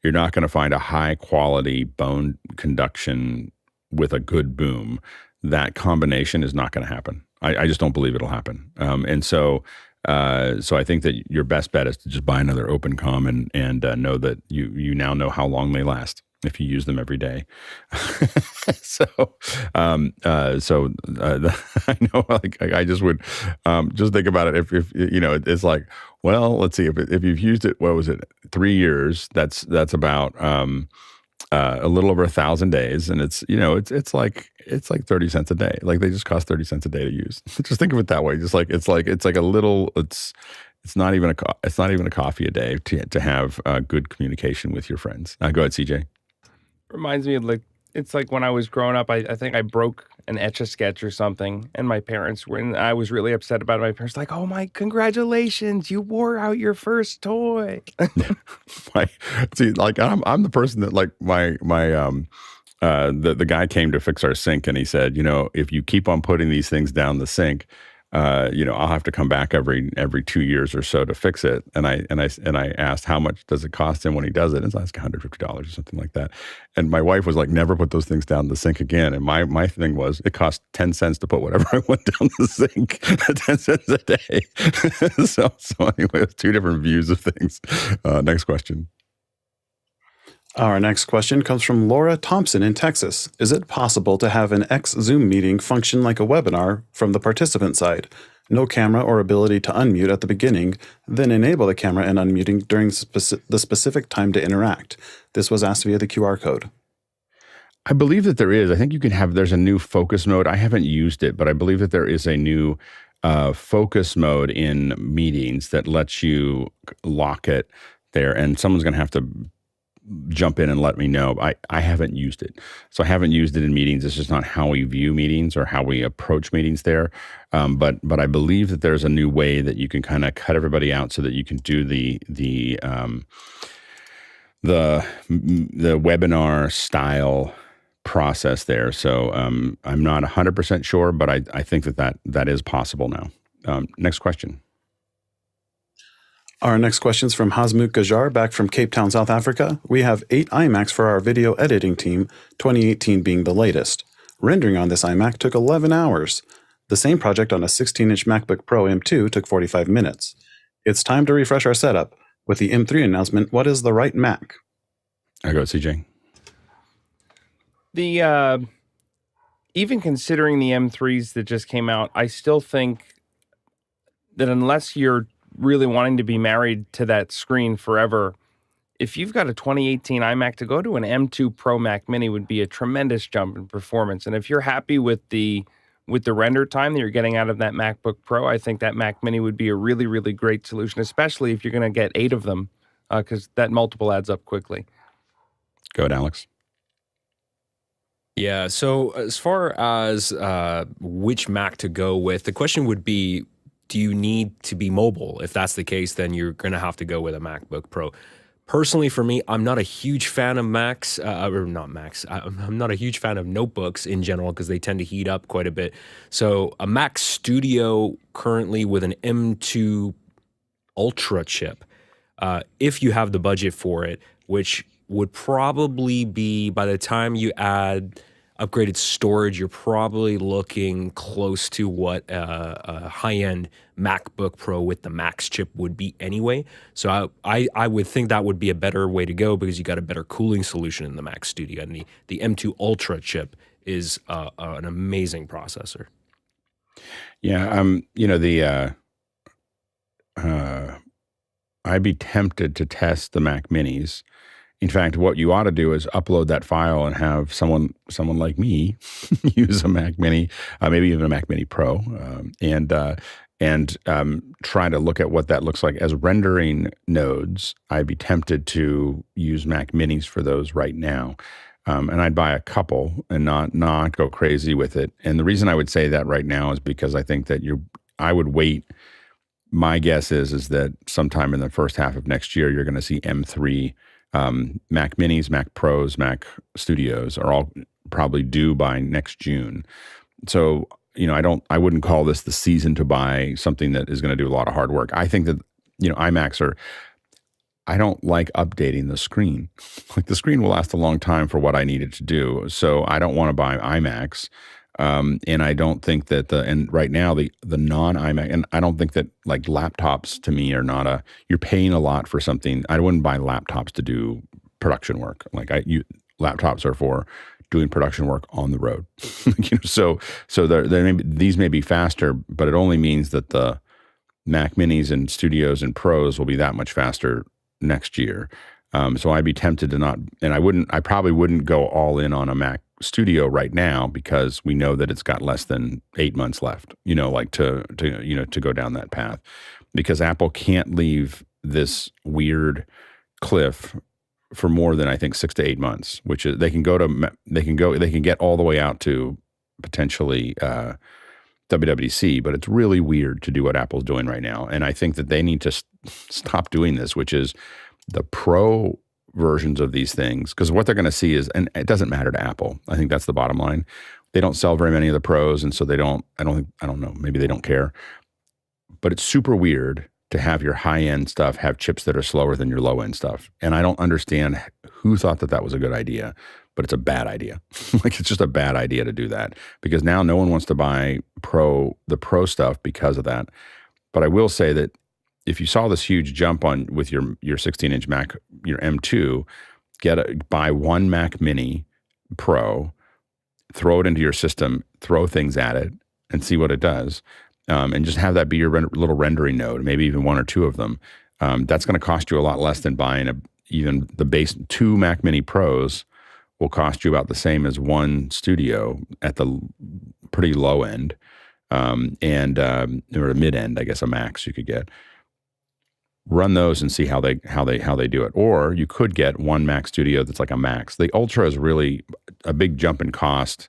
You're not going to find a high quality bone conduction with a good boom. That combination is not going to happen. I just don't believe it'll happen. And so I think that your best bet is to just buy another OpenComm and know that you now know how long they last if you use them every day. I know, like, I just would just think about it. If it's like, well, let's see, if you've used it, what was it, 3 years? That's about a little over 1,000 days, and it's like 30 cents a day. Like, they just cost 30 cents a day to use. Just think of it that way. Just like it's like a little. It's not even a coffee a day to have good communication with your friends. Go ahead, CJ. Reminds me of it's like when I was growing up, I think I broke an Etch-a-Sketch or something, and my parents, when I was really upset about it, my parents were like, "Oh my, congratulations, you wore out your first toy." See, like, I'm the person that, like, the guy came to fix our sink, and he said, if you keep on putting these things down the sink, I'll have to come back every 2 years or so to fix it. And I asked, how much does it cost him when he does it? It's like $150 or something like that. And my wife was like, never put those things down the sink again. And my thing was, it cost 10 cents to put whatever I want down the sink, 10 cents a day. so anyway, it's two different views of things. Next question. Our next question comes from Laura Thompson in Texas. Is it possible to have an Zoom meeting function like a webinar from the participant side? No camera or ability to unmute at the beginning, then enable the camera and unmuting during the specific time to interact. This was asked via the QR code. I believe that there is. I think there's a new focus mode. I haven't used it, but I believe that there is a new focus mode in meetings that lets you lock it there, and someone's going to have to jump in and let me know. I haven't used it. So I haven't used it in meetings. It's just not how we view meetings or how we approach meetings there. But I believe that there's a new way that you can kind of cut everybody out so that you can do the webinar style process there. So I'm not 100% sure, but I think that is possible now. Next question. Our next question is from Hasmukh Gajar, back from Cape Town, South Africa. We have 8 iMacs for our video editing team, 2018 being the latest. Rendering on this iMac took 11 hours. The same project on a 16-inch MacBook Pro M2 took 45 minutes. It's time to refresh our setup. With the M3 announcement, what is the right Mac? I go, CJ. Even considering the M3s that just came out, I still think that unless you're really wanting to be married to that screen forever, if you've got a 2018 iMac, to go to an M2 Pro Mac Mini would be a tremendous jump in performance. And if you're happy with the render time that you're getting out of that MacBook Pro, I think that Mac Mini would be a really, really great solution, especially if you're going to get 8 of them, because that multiple adds up quickly. Go ahead, Alex. Yeah, so as far as which Mac to go with, the question would be, do you need to be mobile? If that's the case, then you're going to have to go with a MacBook Pro. Personally, for me, I'm not a huge fan of Macs, I'm not a huge fan of notebooks in general because they tend to heat up quite a bit. So a Mac Studio currently with an M2 Ultra chip, if you have the budget for it, which would probably be, by the time you add upgraded storage, you're probably looking close to what a high-end MacBook Pro with the Max chip would be anyway. So I would think that would be a better way to go because you got a better cooling solution in the Mac Studio. And the M2 Ultra chip is an amazing processor. Yeah, I'd be tempted to test the Mac Minis In fact, what you ought to do is upload that file and have someone like me use a Mac Mini, maybe even a Mac Mini Pro, and try to look at what that looks like as rendering nodes. I'd be tempted to use Mac Minis for those right now. And I'd buy a couple and not go crazy with it. And the reason I would say that right now is because I think that I would wait. My guess is that sometime in the first half of next year, you're going to see M3 Mac Minis, Mac Pros, Mac Studios are all probably due by next June. So, I wouldn't call this the season to buy something that is going to do a lot of hard work. I think that, iMacs I don't like updating the screen. Like the screen will last a long time for what I need it to do. So I don't want to buy iMacs. And I don't think that and right now the non-iMac, and I don't think that like laptops to me are you're paying a lot for something. I wouldn't buy laptops to do production work. Like laptops are for doing production work on the road. So these may be faster, but it only means that the Mac Minis and Studios and Pros will be that much faster next year. So I'd be tempted to not, and I probably wouldn't go all in on a Mac Studio right now because we know that it's got less than 8 months left, to go down that path, because Apple can't leave this weird cliff for more than I think 6 to 8 months, which is they can get all the way out to potentially WWDC, but it's really weird to do what Apple's doing right now. And I think that they need to stop doing this, which is the Pro versions of these things, because what they're going to see is, and it doesn't matter to Apple. I think that's the bottom line. They don't sell very many of the Pros, and so I don't know, maybe they don't care. But it's super weird to have your high-end stuff have chips that are slower than your low-end stuff. And I don't understand who thought that was a good idea, but it's a bad idea. Like, it's just a bad idea to do that, because now no one wants to buy the Pro stuff because of that. But I will say that if you saw this huge jump with your 16-inch Mac, your M2, buy one Mac Mini Pro, throw it into your system, throw things at it, and see what it does, and just have that be your little rendering node, maybe even one or two of them. That's going to cost you a lot less than buying even the base 2 Mac Mini Pros will cost you about the same as one Studio at the pretty low end, or a mid end, I guess, a Max you could get. Run those and see how they do it. Or you could get one Mac Studio that's like a Max. The Ultra is really a big jump in cost,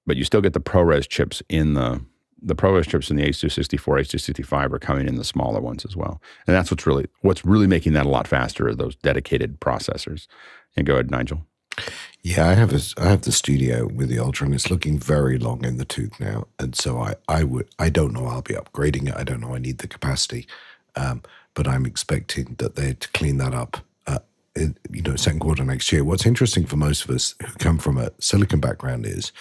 but you still get the ProRes chips in the ProRes chips in the H264, H265 are coming in the smaller ones as well. And that's what's really making that a lot faster are those dedicated processors. And go ahead, Nigel. Yeah, I have the Studio with the Ultra, and it's looking very long in the tooth now. And so I don't know I'll be upgrading it. I don't know I need the capacity. But I'm expecting that they're to clean that up, second quarter next year. What's interesting for most of us who come from a silicon background is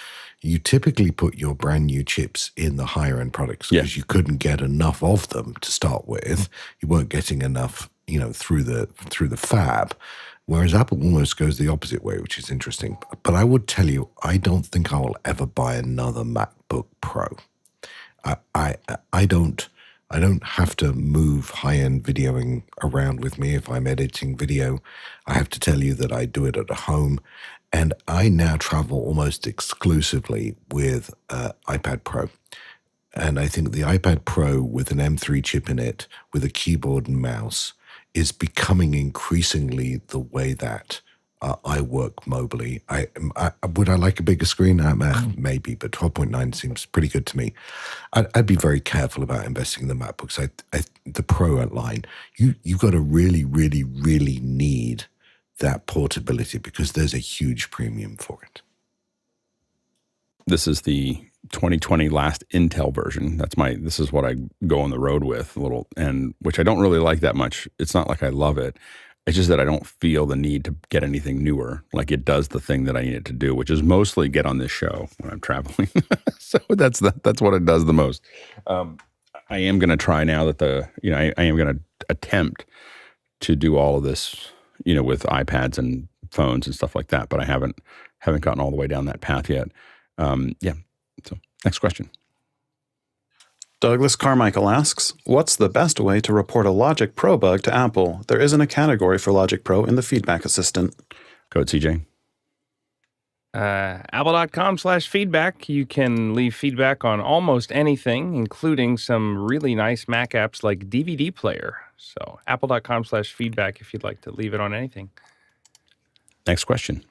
you typically put your brand new chips in the higher end products because you couldn't get enough of them to start with. You weren't getting enough, through the fab. Whereas Apple almost goes the opposite way, which is interesting. But I would tell you, I don't think I will ever buy another MacBook Pro. I don't have to move high-end videoing around with me if I'm editing video. I have to tell you that I do it at home. And I now travel almost exclusively with iPad Pro. And I think the iPad Pro with an M3 chip in it, with a keyboard and mouse, is becoming increasingly the way that I work mobily. Would I like a bigger screen? Maybe, but 12.9 seems pretty good to me. I'd be very careful about investing in the MacBooks. The Pro line, you've got to really, really, really need that portability because there's a huge premium for it. This is the 2020 last Intel version. This is what I go on the road with and which I don't really like that much. It's not like I love it. It's just that I don't feel the need to get anything newer. Like it does the thing that I need it to do, which is mostly get on this show when I'm traveling. So that's what it does the most. I am going to try now that I am going to attempt to do all of this, with iPads and phones and stuff like that. But I haven't gotten all the way down that path yet. So next question. Douglas Carmichael asks, what's the best way to report a Logic Pro bug to Apple? There isn't a category for Logic Pro in the feedback assistant. Go ahead, CJ. Apple.com/feedback. You can leave feedback on almost anything, including some really nice Mac apps like DVD Player. So Apple.com/feedback if you'd like to leave it on anything. Next question.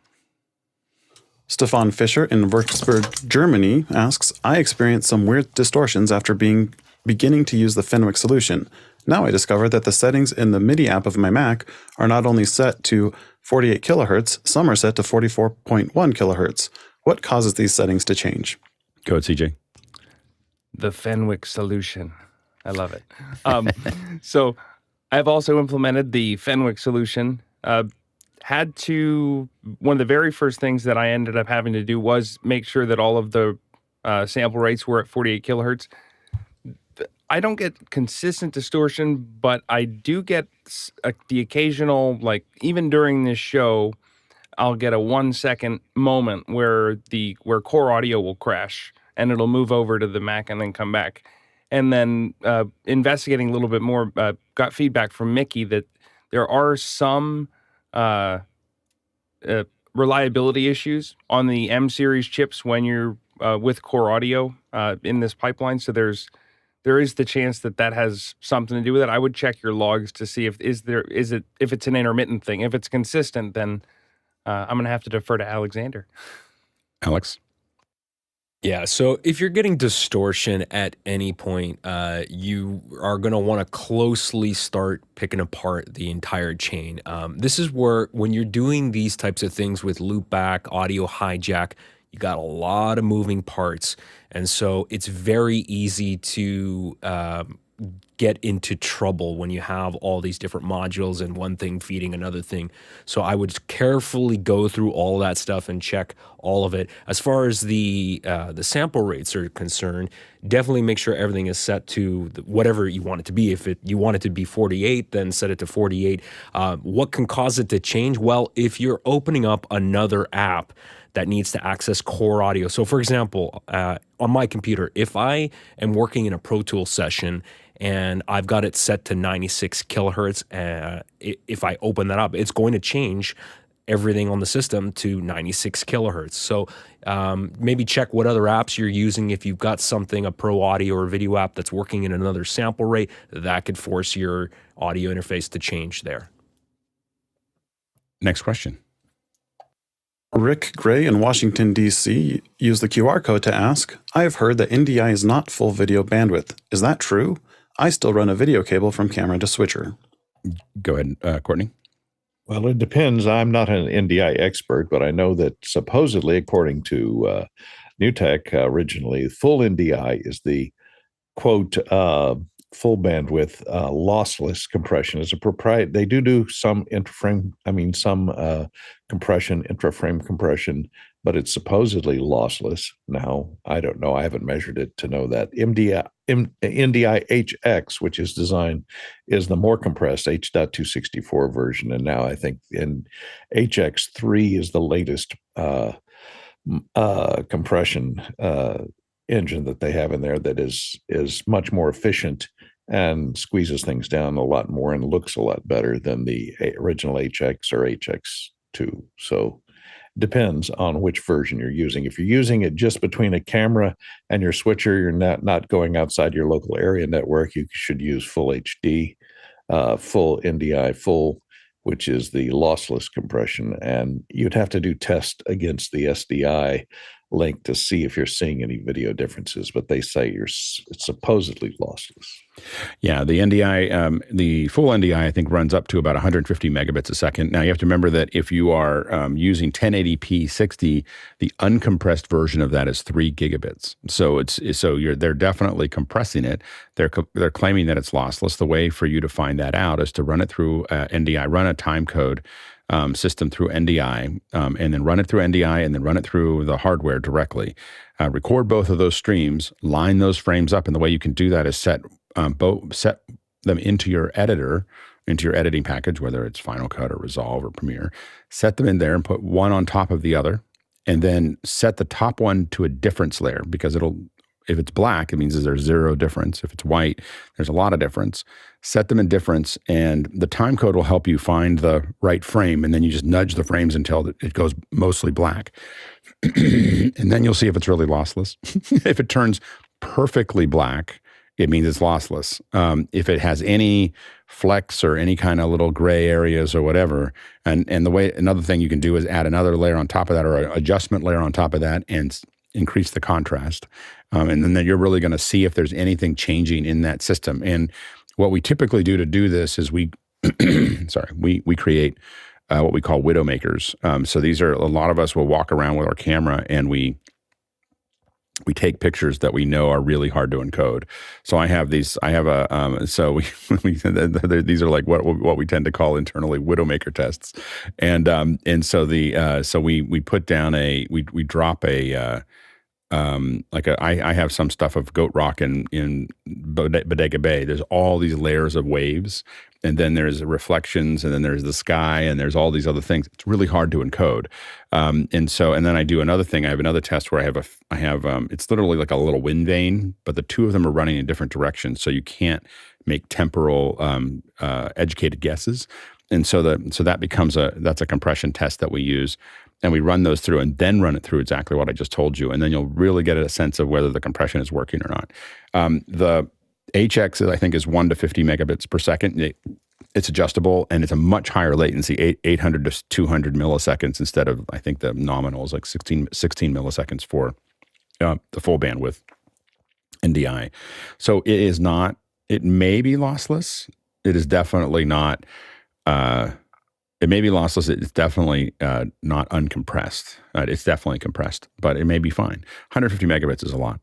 Stefan Fischer in Würzburg, Germany asks, I experienced some weird distortions after beginning to use the Fenwick solution. Now I discover that the settings in the Midi-App of my Mac are not only set to 48 kilohertz, some are set to 44.1 kilohertz. What causes these settings to change? Go ahead, CJ. The Fenwick solution. I love it. So I've also implemented the Fenwick solution. One of the very first things that I ended up having to do was make sure that all of the sample rates were at 48 kilohertz. I don't get consistent distortion, but I do get the occasional, like even during this show, I'll get a 1 second moment where core audio will crash and it'll move over to the Mac and then come back. And then investigating a little bit more, got feedback from Mickey that there are some reliability issues on the M series chips when you're with core audio in this pipeline. So there is the chance that has something to do with it. I would check your logs to see if it's an intermittent thing. If it's consistent, then I'm going to have to defer to Alexander. Alex? Yeah, so if you're getting distortion at any point, you are going to want to closely start picking apart the entire chain. This is where, when you're doing these types of things with loopback, audio hijack, you got a lot of moving parts. And so it's very easy to get into trouble when you have all these different modules and one thing feeding another thing. So I would carefully go through all that stuff and check all of it. As far as the sample rates are concerned, definitely make sure everything is set to whatever you want it to be. If you want it to be 48, then set it to 48. What can cause it to change? Well, if you're opening up another app that needs to access core audio. So for example, on my computer, if I am working in a Pro Tools session and I've got it set to 96 kilohertz, if I open that up, it's going to change everything on the system to 96 kilohertz. So maybe check what other apps you're using. If you've got something, a pro audio or video app that's working in another sample rate, that could force your audio interface to change there. Next question. Rick Gray in Washington, D.C. used the QR code to ask, I have heard that NDI is not full video bandwidth. Is that true? I still run a video cable from camera to switcher. Go ahead, Courtney. Well, it depends. I'm not an NDI expert, but I know that supposedly, according to NewTek originally, full NDI is the, quote, full bandwidth lossless compression. Is a proprietary. They do some interframe, compression, intraframe compression, but it's supposedly lossless. Now, I don't know. I haven't measured it to know that. NDI HX, which is designed, is the more compressed H.264 version. And now I think in HX3 is the latest compression engine that they have in there that is much more efficient and squeezes things down a lot more and looks a lot better than the original HX or HX2. So depends on which version you're using. If you're using it just between a camera and your switcher, you're not going outside your local area network, you should use full HD, full NDI, full, which is the lossless compression. And you'd have to do test against the SDI link to see if you're seeing any video differences, but they say it's supposedly lossless. Yeah, the NDI, the full NDI, I think runs up to about 150 megabits a second. Now you have to remember that if you are using 1080p 60, the uncompressed version of that is 3 gigabits. So they're definitely compressing it. They're claiming that it's lossless. The way for you to find that out is to run it through NDI, run a time code system through NDI, and then run it through NDI, and then run it through the hardware directly. Record both of those streams, line those frames up, and the way you can do that is set them into your editor, into your editing package, whether it's Final Cut or Resolve or Premiere. Set them in there and put one on top of the other, and then set the top one to a difference layer, because if it's black, it means there's zero difference. If it's white, there's a lot of difference. Set them in difference, and the time code will help you find the right frame, and then you just nudge the frames until it goes mostly black. And then you'll see if it's really lossless. If it turns perfectly black, it means it's lossless. If it has any flecks or any kind of little gray areas or whatever, and another thing you can do is add another layer on top of that, or an adjustment layer on top of that, and increase the contrast. And then you're really going to see if there's anything changing in that system. And what we typically do to do this is we create what we call widow makers. So these are, a lot of us will walk around with our camera and we take pictures that we know are really hard to encode. So I have these. I have a. So we these are like what we tend to call internally widowmaker tests, and so we put down we drop a. I have some stuff of goat rock in Bodega Bay. There's all these layers of waves, and then there's reflections, and then there's the sky, and there's all these other things. It's really hard to encode. And then I do another thing. I have another test where I have it's literally like a little wind vane, but the two of them are running in different directions, so you can't make temporal educated guesses. And so that becomes that's a compression test that we use. And we run those through and then run it through exactly what I just told you. And then you'll really get a sense of whether the compression is working or not. The HX, I think, is 1 to 50 megabits per second. It's adjustable, and it's a much higher latency, 800 to 200 milliseconds instead of, I think the nominal is like 16 milliseconds for the full bandwidth NDI. So it may be lossless. It is definitely not... it may be lossless. It's definitely not uncompressed. It's definitely compressed, but it may be fine. 150 megabits is a lot.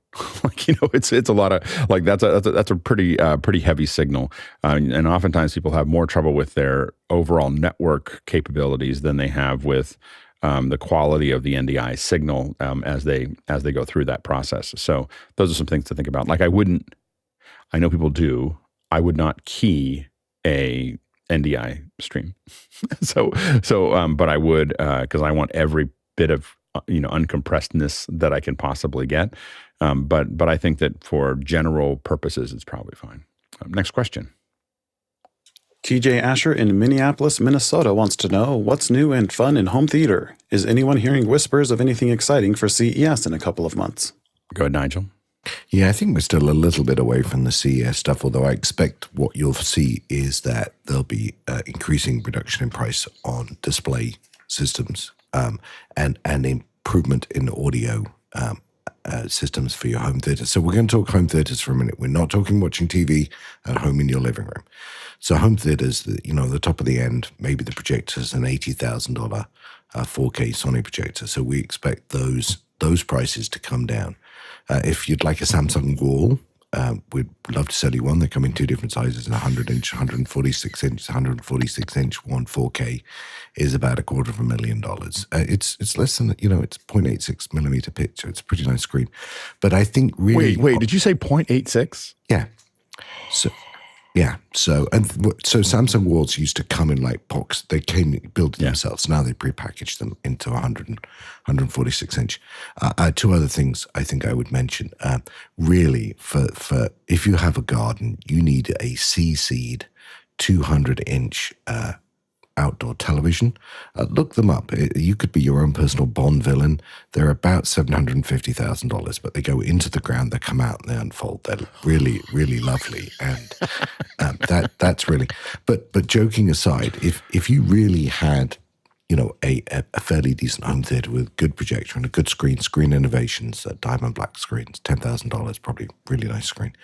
It's a lot of that's a pretty heavy signal, and oftentimes people have more trouble with their overall network capabilities than they have with the quality of the NDI signal as they go through that process. So those are some things to think about. I know people do. I would not key a NDI stream. But I would, because I want every bit of, uncompressedness that I can possibly get. But I think that for general purposes, it's probably fine. Next question. TJ Asher in Minneapolis, Minnesota wants to know, what's new and fun in home theater? Is anyone hearing whispers of anything exciting for CES in a couple of months? Go ahead, Nigel. Yeah, I think we're still a little bit away from the CES stuff, although I expect what you'll see is that there'll be increasing reduction in price on display systems and improvement in audio systems for your home theater. So we're going to talk home theaters for a minute. We're not talking watching TV at home in your living room. So home theaters, the top of the end, maybe the projector's an $80,000 4K Sony projector. So we expect those prices to come down. If you'd like a Samsung wall, we'd love to sell you one. They come in two different sizes, 100-inch, 146-inch. 146-inch one 4K is about $250,000. It's less than, it's 0.86 millimeter picture. It's a pretty nice screen. But I think really... Wait, did you say 0.86? Yeah. So Samsung walls used to come in like box. They came built themselves. Now they prepackaged them into 146 inch. Two other things I think I would mention. Really, for if you have a garden, you need a CC'd 200-inch outdoor television. Look them up. You could be your own personal Bond villain. They're about $750,000, but they go into the ground, they come out, and they unfold. They're really, really lovely, and that's really. But joking aside, if you really had, a fairly decent home theater with good projector and a good screen innovations, diamond black screens, $10,000, probably really nice screen.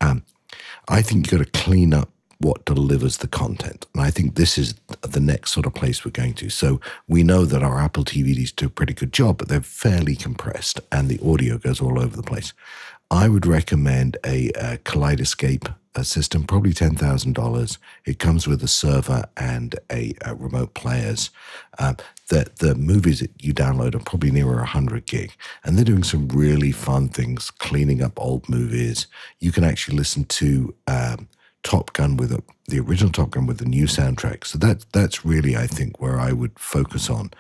I think you got to clean up what delivers the content. And I think this is the next sort of place we're going to. So we know that our Apple TVs do a pretty good job, but they're fairly compressed and the audio goes all over the place. I would recommend a Kaleidoscape system, probably $10,000. It comes with a server and a remote players. The movies that you download are probably nearer 100 gig. And they're doing some really fun things, cleaning up old movies. You can actually listen to Top Gun with the original Top Gun with the new soundtrack. So that's really, I think, where I would focus on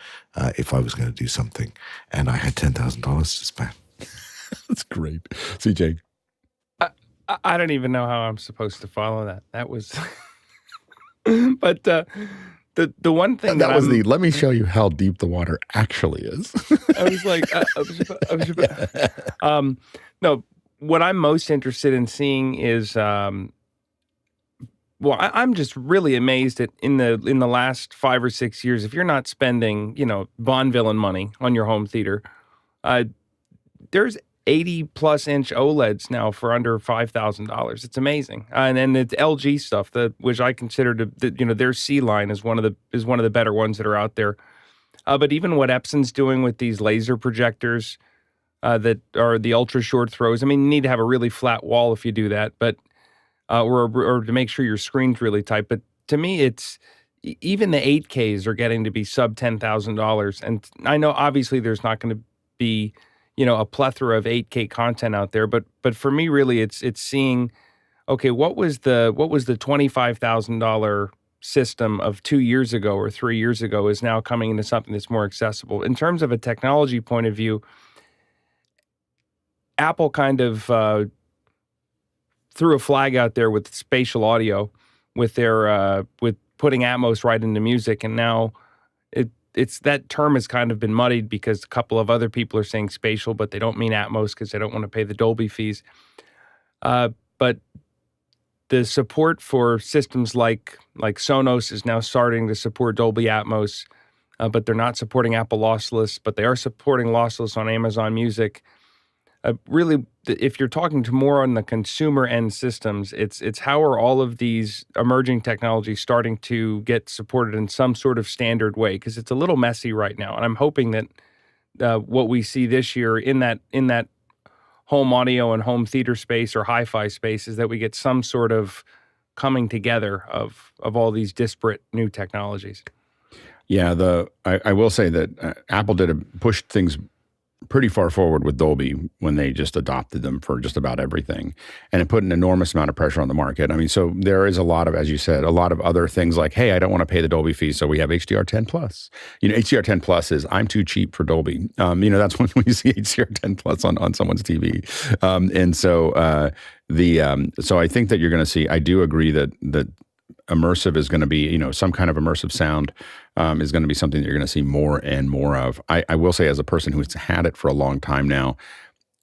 if I was going to do something and I had $10,000 to spend. That's great. CJ. I don't even know how I'm supposed to follow that. That was, but the one thing that was let me show you how deep the water actually is. I was like, no, what I'm most interested in seeing is, I'm just really amazed at in the last 5 or 6 years, if you're not spending, Bond villain money on your home theater, there's 80+ inch OLEDs now for under $5,000. It's amazing, and then it's LG stuff which I consider their C line is one of the better ones that are out there. But even what Epson's doing with these laser projectors that are the ultra short throws. I mean, you need to have a really flat wall if you do that, but or to make sure your screen's really tight. But to me, it's even the 8Ks are getting to be sub $10,000, and I know obviously there's not going to be a plethora of 8K content out there, but for me, really, it's seeing, okay, what was the $25,000 system of 2 years ago or 3 years ago is now coming into something that's more accessible. In terms of a technology point of view, Apple kind of threw a flag out there with spatial audio, with their with putting Atmos right into music, and now it's that term has kind of been muddied because a couple of other people are saying spatial, but they don't mean Atmos because they don't want to pay the Dolby fees. But the support for systems like Sonos is now starting to support Dolby Atmos, but they're not supporting Apple lossless, but they are supporting lossless on Amazon Music. Really, if you're talking to more on the consumer end systems, it's how are all of these emerging technologies starting to get supported in some sort of standard way? Because it's a little messy right now, and I'm hoping that what we see this year in that home audio and home theater space or hi-fi space is that we get some sort of coming together of all these disparate new technologies. Yeah, I will say that Apple pushed things pretty far forward with Dolby when they just adopted them for just about everything. And it put an enormous amount of pressure on the market. I mean, so there is a lot of, as you said, a lot of other things like, hey, I don't want to pay the Dolby fee, so we have HDR10 Plus. HDR10 Plus is, I'm too cheap for Dolby. That's when you see HDR10 Plus on someone's TV. So I think that you're going to see, I do agree that immersive is going to be, some kind of immersive sound is going to be something that you're going to see more and more of. I will say, as a person who's had it for a long time now,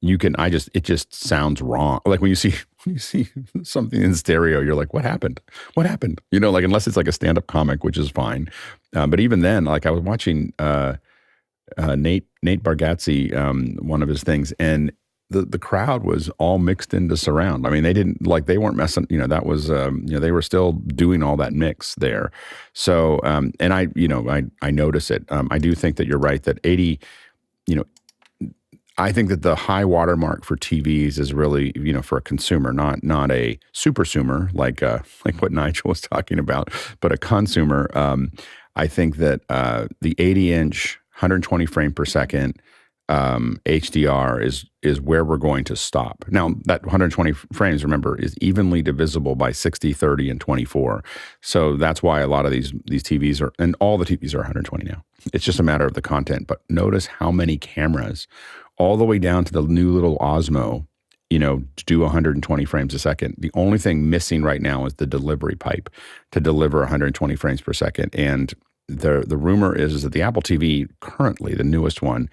it just sounds wrong. Like when you see something in stereo, you're like, what happened? What happened? Unless it's like a stand-up comic, which is fine. But even then, like I was watching Nate Bargatze, one of his things, and the crowd was all mixed into surround. I mean, they weren't messing, that was, they were still doing all that mix there. So, and I notice it. I do think that you're right that 80, I think that the high watermark for TVs is really, for a consumer, not a supersumer like what Nigel was talking about, but a consumer. I think that the 80-inch, 120 frame per second HDR is where we're going to stop. Now, that 120 frames, remember, is evenly divisible by 60, 30, and 24. So that's why a lot of these TVs are, and all the TVs are 120 now. It's just a matter of the content. But notice how many cameras, all the way down to the new little Osmo, to do 120 frames a second. The only thing missing right now is the delivery pipe to deliver 120 frames per second. And the rumor is that the Apple TV, currently the newest one,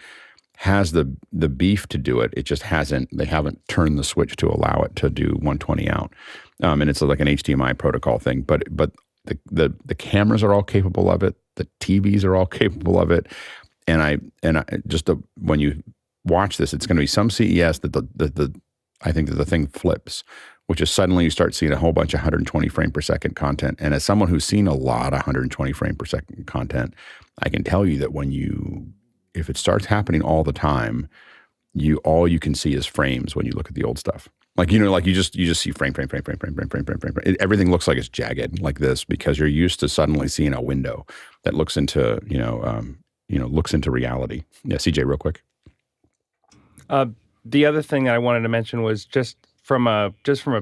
has the beef to do it. It just they haven't turned the switch to allow it to do 120 out. And it's like an HDMI protocol thing. But the cameras are all capable of it. The TVs are all capable of it. And when you watch this, it's going to be some CES that I think that the thing flips, which is suddenly you start seeing a whole bunch of 120 frame per second content. And as someone who's seen a lot of 120 frame per second content, I can tell you that if it starts happening all the time, all you can see is frames when you look at the old stuff. Like, you just see frame. Everything looks like it's jagged like this because you're used to suddenly seeing a window that looks into, looks into reality. Yeah, CJ, real quick. The other thing that I wanted to mention was just from a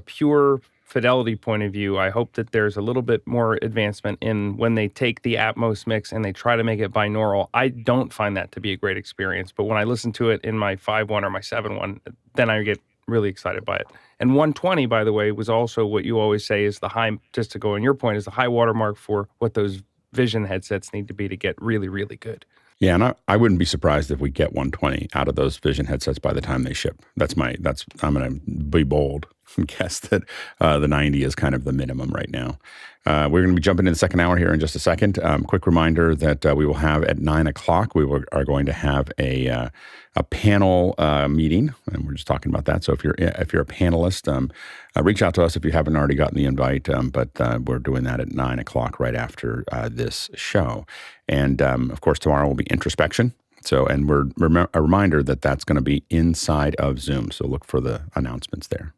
pure fidelity point of view, I hope that there's a little bit more advancement in when they take the Atmos mix and they try to make it binaural. I don't find that to be a great experience, but when I listen to it in my 5.1 or my 7.1, then I get really excited by it. And 120, by the way, was also what you always say is the high, just to go on your point, is the high watermark for what those Vision headsets need to be to get really, really good. Yeah, and I wouldn't be surprised if we get 120 out of those Vision headsets by the time they ship. I'm going to be bold and guess that the 90 is kind of the minimum right now. We're going to be jumping in the second hour here in just a second. Quick reminder that we will have at 9 o'clock, are going to have a panel meeting, and we're just talking about that. So if you're a panelist, reach out to us if you haven't already gotten the invite. But we're doing that at 9 o'clock right after this show. And of course, tomorrow will be introspection. So, and a reminder that that's going to be inside of Zoom. So look for the announcements there.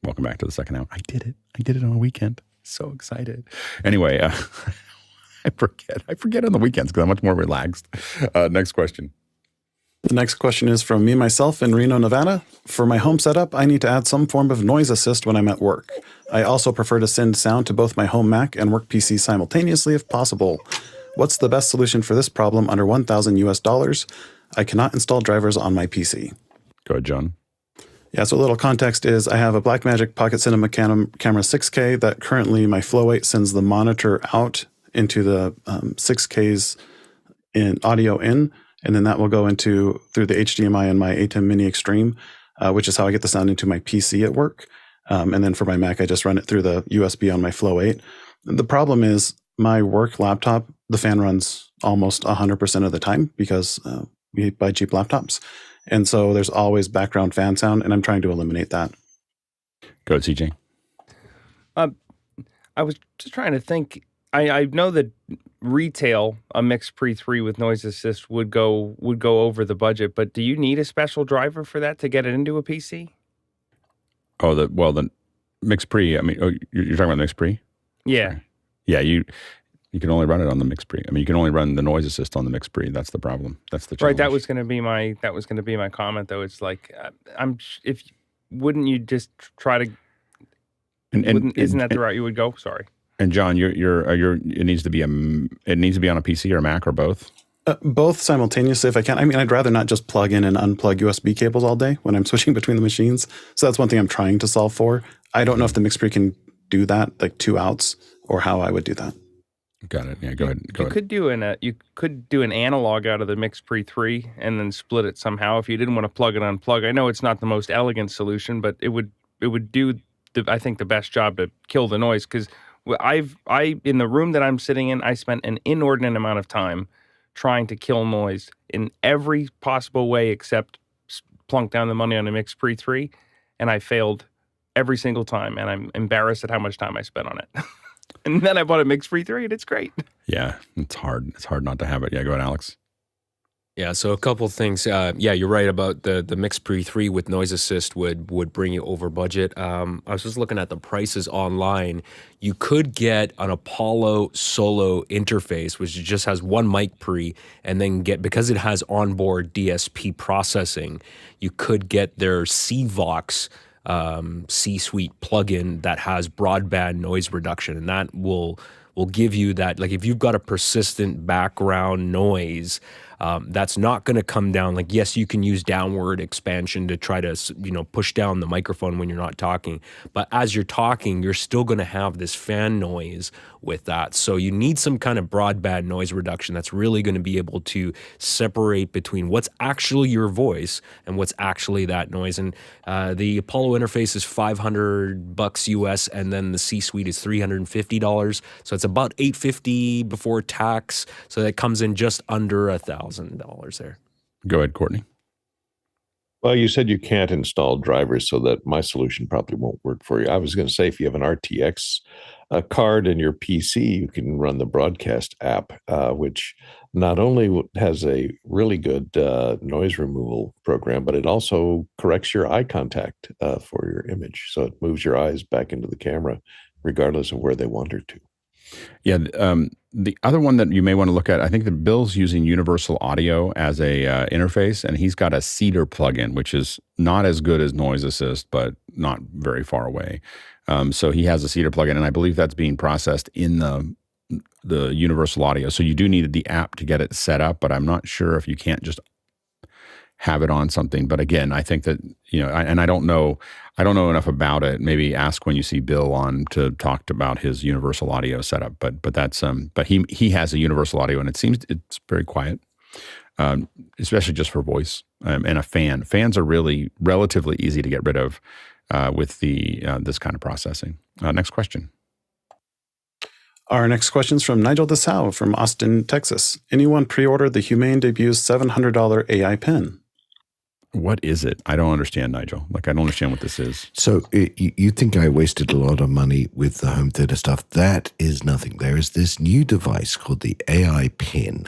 Welcome back to the second hour. I did it on a weekend. So excited. Anyway, I forget on the weekends because I'm much more relaxed. Next question. The next question is from me, myself in Reno, Nevada. For my home setup, I need to add some form of noise assist when I'm at work. I also prefer to send sound to both my home Mac and work PC simultaneously if possible. What's the best solution for this problem under $1,000 US? I cannot install drivers on my PC. Go ahead, John. Yeah, so a little context is I have a Blackmagic Pocket Cinema camera 6K that currently my Flow 8 sends the monitor out into the 6Ks in audio in, and then that will go through the HDMI in my ATEM Mini Extreme, which is how I get the sound into my PC at work. And then for my Mac, I just run it through the USB on my Flow 8. The problem is my work laptop, the fan runs almost 100% of the time because we buy cheap laptops. And so there's always background fan sound, and I'm trying to eliminate that. Go ahead, CJ. I was just trying to think. I know that retail, a MIX Pre 3 with noise assist would go over the budget, but do you need a special driver for that to get it into a PC? Oh, the MIX Pre. I mean, you're talking about the MIX Pre? Yeah. Sorry. Yeah, you can only run it on the MIX Pre. I mean, you can only run the noise assist on the MIX Pre. That's the problem. That's the challenge. Right. That was going to be my comment, though. It's like, wouldn't you just try to? Isn't that the route you would go? Sorry. And John, it needs to be on a PC or a Mac or both. Both simultaneously, if I can. I mean, I'd rather not just plug in and unplug USB cables all day when I'm switching between the machines. So that's one thing I'm trying to solve for. I don't know if the MIX Pre can do that, like 2 outs, or how I would do that. Got it. Yeah, go ahead. You could do an analog out of the MIX Pre 3 and then split it somehow if you didn't want to plug and unplug. I know it's not the most elegant solution, but it would do I think the best job to kill the noise, because in the room that I'm sitting in, I spent an inordinate amount of time trying to kill noise in every possible way except plunk down the money on a MIX Pre 3, and I failed every single time, and I'm embarrassed at how much time I spent on it. And then I bought a MIX Pre 3, and it's great. Yeah, it's hard. It's hard not to have it. Yeah, go ahead, Alex. Yeah, so a couple things. Yeah, you're right about the MIX Pre 3 with noise assist would bring you over budget. I was just looking at the prices online. You could get an Apollo Solo interface, which just has one mic pre, and then because it has onboard DSP processing, you could get their CVox C-Suite plugin that has broadband noise reduction, and that will give you that. Like if you've got a persistent background noise, that's not going to come down. Like, yes, you can use downward expansion to try to, push down the microphone when you're not talking. But as you're talking, you're still going to have this fan noise with that. So you need some kind of broadband noise reduction that's really going to be able to separate between what's actually your voice and what's actually that noise. And the Apollo interface is $500 US, and then the C-Suite is $350. So it's about $850 before tax. So that comes in just under $1,000 there. Go ahead, Courtney. Well, you said you can't install drivers, so that my solution probably won't work for you. I was going to say, if you have an RTX card in your PC, you can run the Broadcast app, which not only has a really good noise removal program, but it also corrects your eye contact for your image. So it moves your eyes back into the camera, regardless of where they wander to. Yeah. The other one that you may want to look at, I think that Bill's using Universal Audio as a interface, and he's got a Cedar plugin, which is not as good as Noise Assist, but not very far away. So he has a Cedar plugin, and I believe that's being processed in the Universal Audio. So you do need the app to get it set up, but I'm not sure if you can't just have it on something. But again, I think that, I don't know enough about it. Maybe ask when you see Bill on to talk about his Universal Audio setup. But that's but he has a Universal Audio, and it seems it's very quiet, especially just for voice, and a fan. Fans are really relatively easy to get rid of with this kind of processing. Next question. Our next question is from Nigel DeSalle from Austin, Texas. Anyone pre-order the Humane Debuts $700 AI pen? What is it? I don't understand, Nigel. I don't understand what this is. So you think I wasted a lot of money with the home theater stuff? That is nothing. There is this new device called the AI Pen,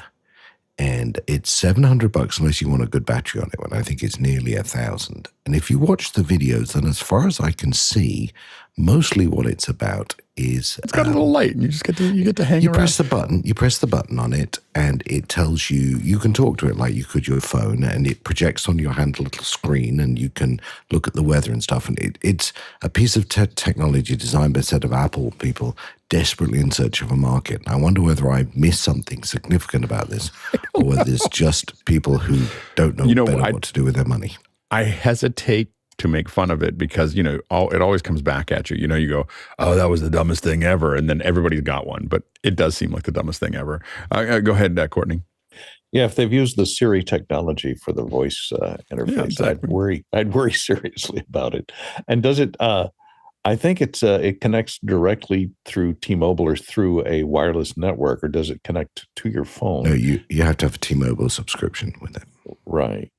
and it's $700 unless you want a good battery on it. And I think it's nearly $1,000. And if you watch the videos, then as far as I can see, mostly what it's about is it's got a little light, and you just get to hang you around. You press the button on it, and it tells you can talk to it like you could your phone, and it projects on your hand a little screen, and you can look at the weather and stuff. And it's a piece of technology designed by a set of Apple people desperately in search of a market. And I wonder whether I missed something significant about this, or whether it's just people who don't know what to do with their money. I hesitate to make fun of it because, it always comes back at you. You go, oh, that was the dumbest thing ever. And then everybody's got one, but it does seem like the dumbest thing ever. Go ahead, Courtney. Yeah, if they've used the Siri technology for the voice interface, Yeah, exactly. I'd worry seriously about it. And does it, I think it connects directly through T-Mobile or through a wireless network, or does it connect to your phone? No, you have to have a T-Mobile subscription with it. Right.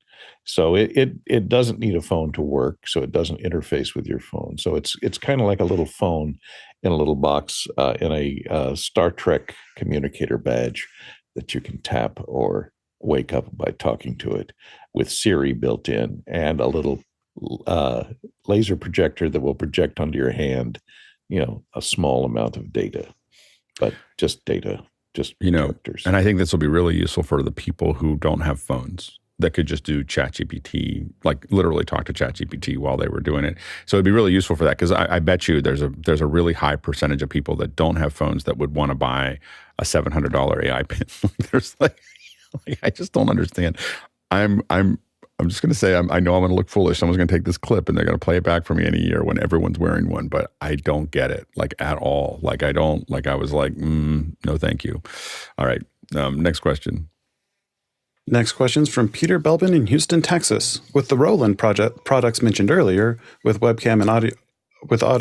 So it doesn't need a phone to work, so it doesn't interface with your phone. So it's kind of like a little phone in a little box in a Star Trek communicator badge that you can tap or wake up by talking to it, with Siri built in and a little laser projector that will project onto your hand, a small amount of data, but just data, just characters. And I think this will be really useful for the people who don't have phones, that could just do ChatGPT, literally talk to ChatGPT while they were doing it. So it'd be really useful for that, because I bet you there's a really high percentage of people that don't have phones that would want to buy a $700 AI pen. There's I just don't understand. I'm just going to say, I know I'm going to look foolish. Someone's going to take this clip and they're going to play it back for me in a year when everyone's wearing one, but I don't get it at all. I was no, thank you. All right. Next question. Next question is from Peter Belbin in Houston, Texas. With the Roland products mentioned earlier, with webcam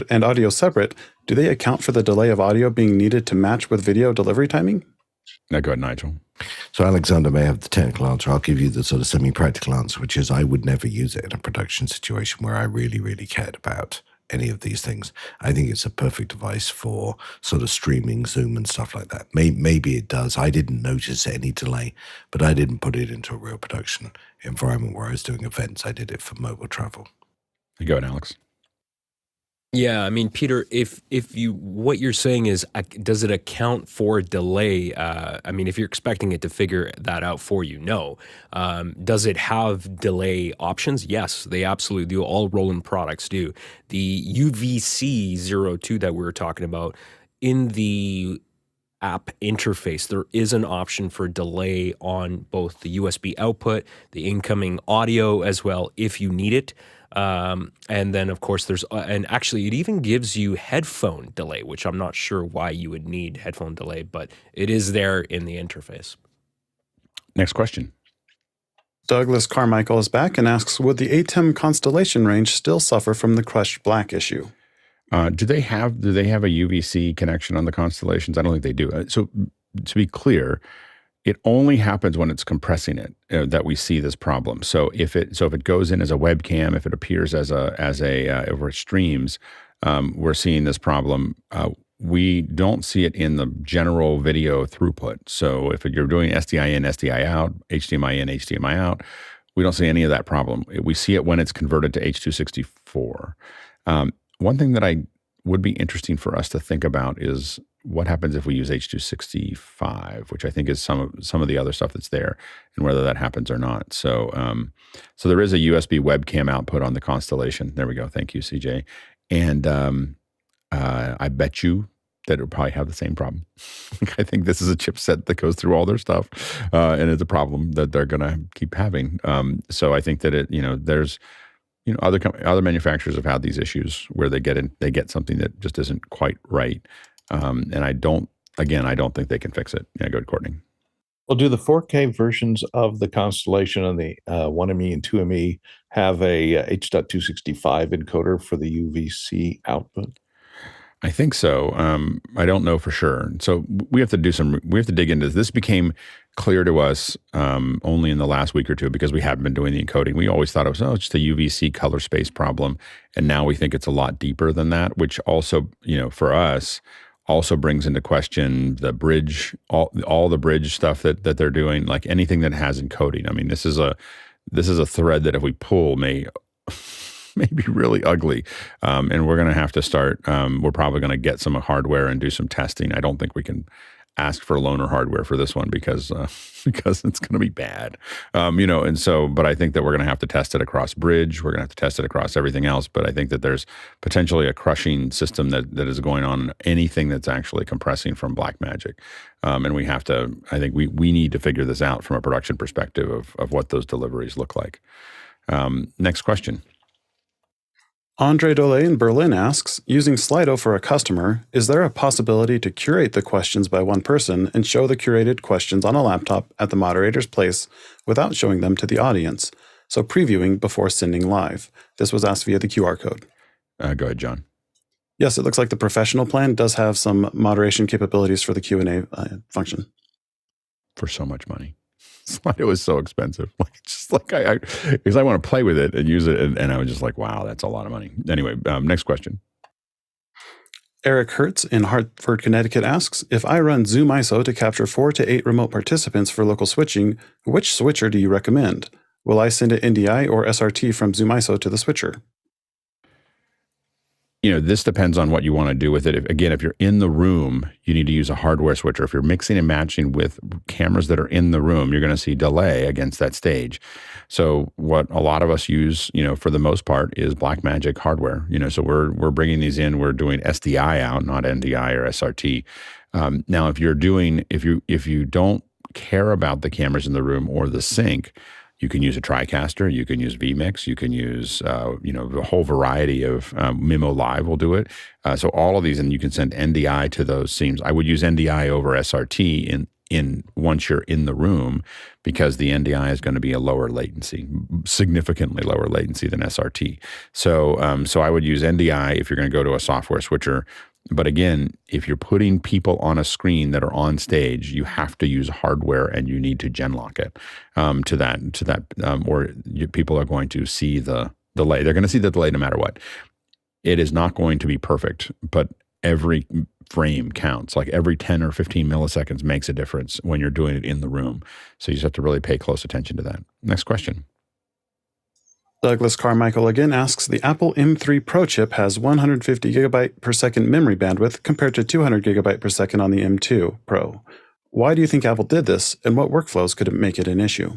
and audio separate, do they account for the delay of audio being needed to match with video delivery timing? Now go ahead, Nigel. So Alexander may have the technical answer. I'll give you the sort of semi-practical answer, which is I would never use it in a production situation where I really, really cared about any of these things. I think it's a perfect device for sort of streaming Zoom and stuff like that. Maybe it does. I didn't notice any delay, but I didn't put it into a real production environment where I was doing events. I did it for mobile travel. You go ahead, Alex. Yeah, I mean, Peter, if what you're saying is, does it account for delay? I mean, if you're expecting it to figure that out for you, no. Does it have delay options? Yes, they absolutely do. All Roland products do. The UVC-02 that we were talking about, in the app interface, there is an option for delay on both the USB output, the incoming audio as well, if you need it. And then, of course, and actually it even gives you headphone delay, which I'm not sure why you would need headphone delay, but it is there in the interface. Next question. Douglas Carmichael is back and asks, would the ATEM Constellation range still suffer from the crushed black issue? Do they have a UVC connection on the Constellations? I don't think they do. So to be clear, it only happens when it's compressing it that we see this problem. So if it goes in as a webcam, if it appears as over streams, we're seeing this problem. We don't see it in the general video throughput. So if you're doing SDI in, SDI out, HDMI in, HDMI out, we don't see any of that problem. We see it when it's converted to H.264. One thing that would be interesting for us to think about is what happens if we use H.265, which I think is some of the other stuff that's there, and whether that happens or not. So so there is a USB webcam output on the Constellation. There we go. Thank you, CJ. And I bet you that it'll probably have the same problem. I think this is a chipset that goes through all their stuff, and it's a problem that they're going to keep having. So I think that there's other manufacturers have had these issues where they get something that just isn't quite right, and I don't think they can fix it. Yeah, go to Courtney. Well, do the 4K versions of the Constellation and the 1ME and 2ME have a H.265 encoder for the UVC output? I think so. I don't know for sure. So we have to dig into this. This became clear to us only in the last week or two because we haven't been doing the encoding. We always thought it was, it's just a UVC color space problem. And now we think it's a lot deeper than that, which also, for us, also brings into question the bridge, all the bridge stuff that they're doing, like anything that has encoding. I mean, this is a thread that if we pull may be really ugly. And we're going to have to start, we're probably going to get some hardware and do some testing. I don't think we can ask for loaner hardware for this one because it's going to be bad. And so, but I think that we're going to have to test it across bridge. We're going to have to test it across everything else. But I think that there's potentially a crushing system that is going on anything that's actually compressing from Blackmagic. And we have to, I think we need to figure this out from a production perspective of what those deliveries look like. Next question. Andre Dole in Berlin asks, using Slido for a customer, is there a possibility to curate the questions by one person and show the curated questions on a laptop at the moderator's place without showing them to the audience? So previewing before sending live. This was asked via the QR code. Go ahead, John. Yes, it looks like the professional plan does have some moderation capabilities for the Q&A function. For so much money. Slido is so expensive. Because I want to play with it and use it, and I was just like, wow, that's a lot of money. Anyway, next question. Eric Hertz in Hartford, Connecticut asks, if I run ZoomISO to capture 4 to 8 remote participants for local switching, which switcher do you recommend? Will I send an NDI or SRT from ZoomISO to the switcher? This depends on what you want to do with it. If you're in the room, you need to use a hardware switcher. If you're mixing and matching with cameras that are in the room, you're going to see delay against that stage. So what a lot of us use, for the most part, is Blackmagic hardware. So we're bringing these in. We're doing SDI out, not NDI or SRT. Now, if you don't care about the cameras in the room or the sync, you can use a TriCaster, you can use vMix, you can use, a whole variety of Mimo Live will do it. So all of these, and you can send NDI to those seams. I would use NDI over SRT in once you're in the room, because the NDI is going to be a lower latency, significantly lower latency than SRT. So I would use NDI if you're going to go to a software switcher. But again, if you're putting people on a screen that are on stage, you have to use hardware and you need to genlock it to that, or people are going to see the delay. They're going to see the delay no matter what. It is not going to be perfect, but every frame counts. Like every 10 or 15 milliseconds makes a difference when you're doing it in the room. So you just have to really pay close attention to that. Next question. Douglas Carmichael again asks, the Apple M3 Pro chip has 150 gigabyte per second memory bandwidth compared to 200 gigabyte per second on the M2 Pro. Why do you think Apple did this, and what workflows could it make it an issue?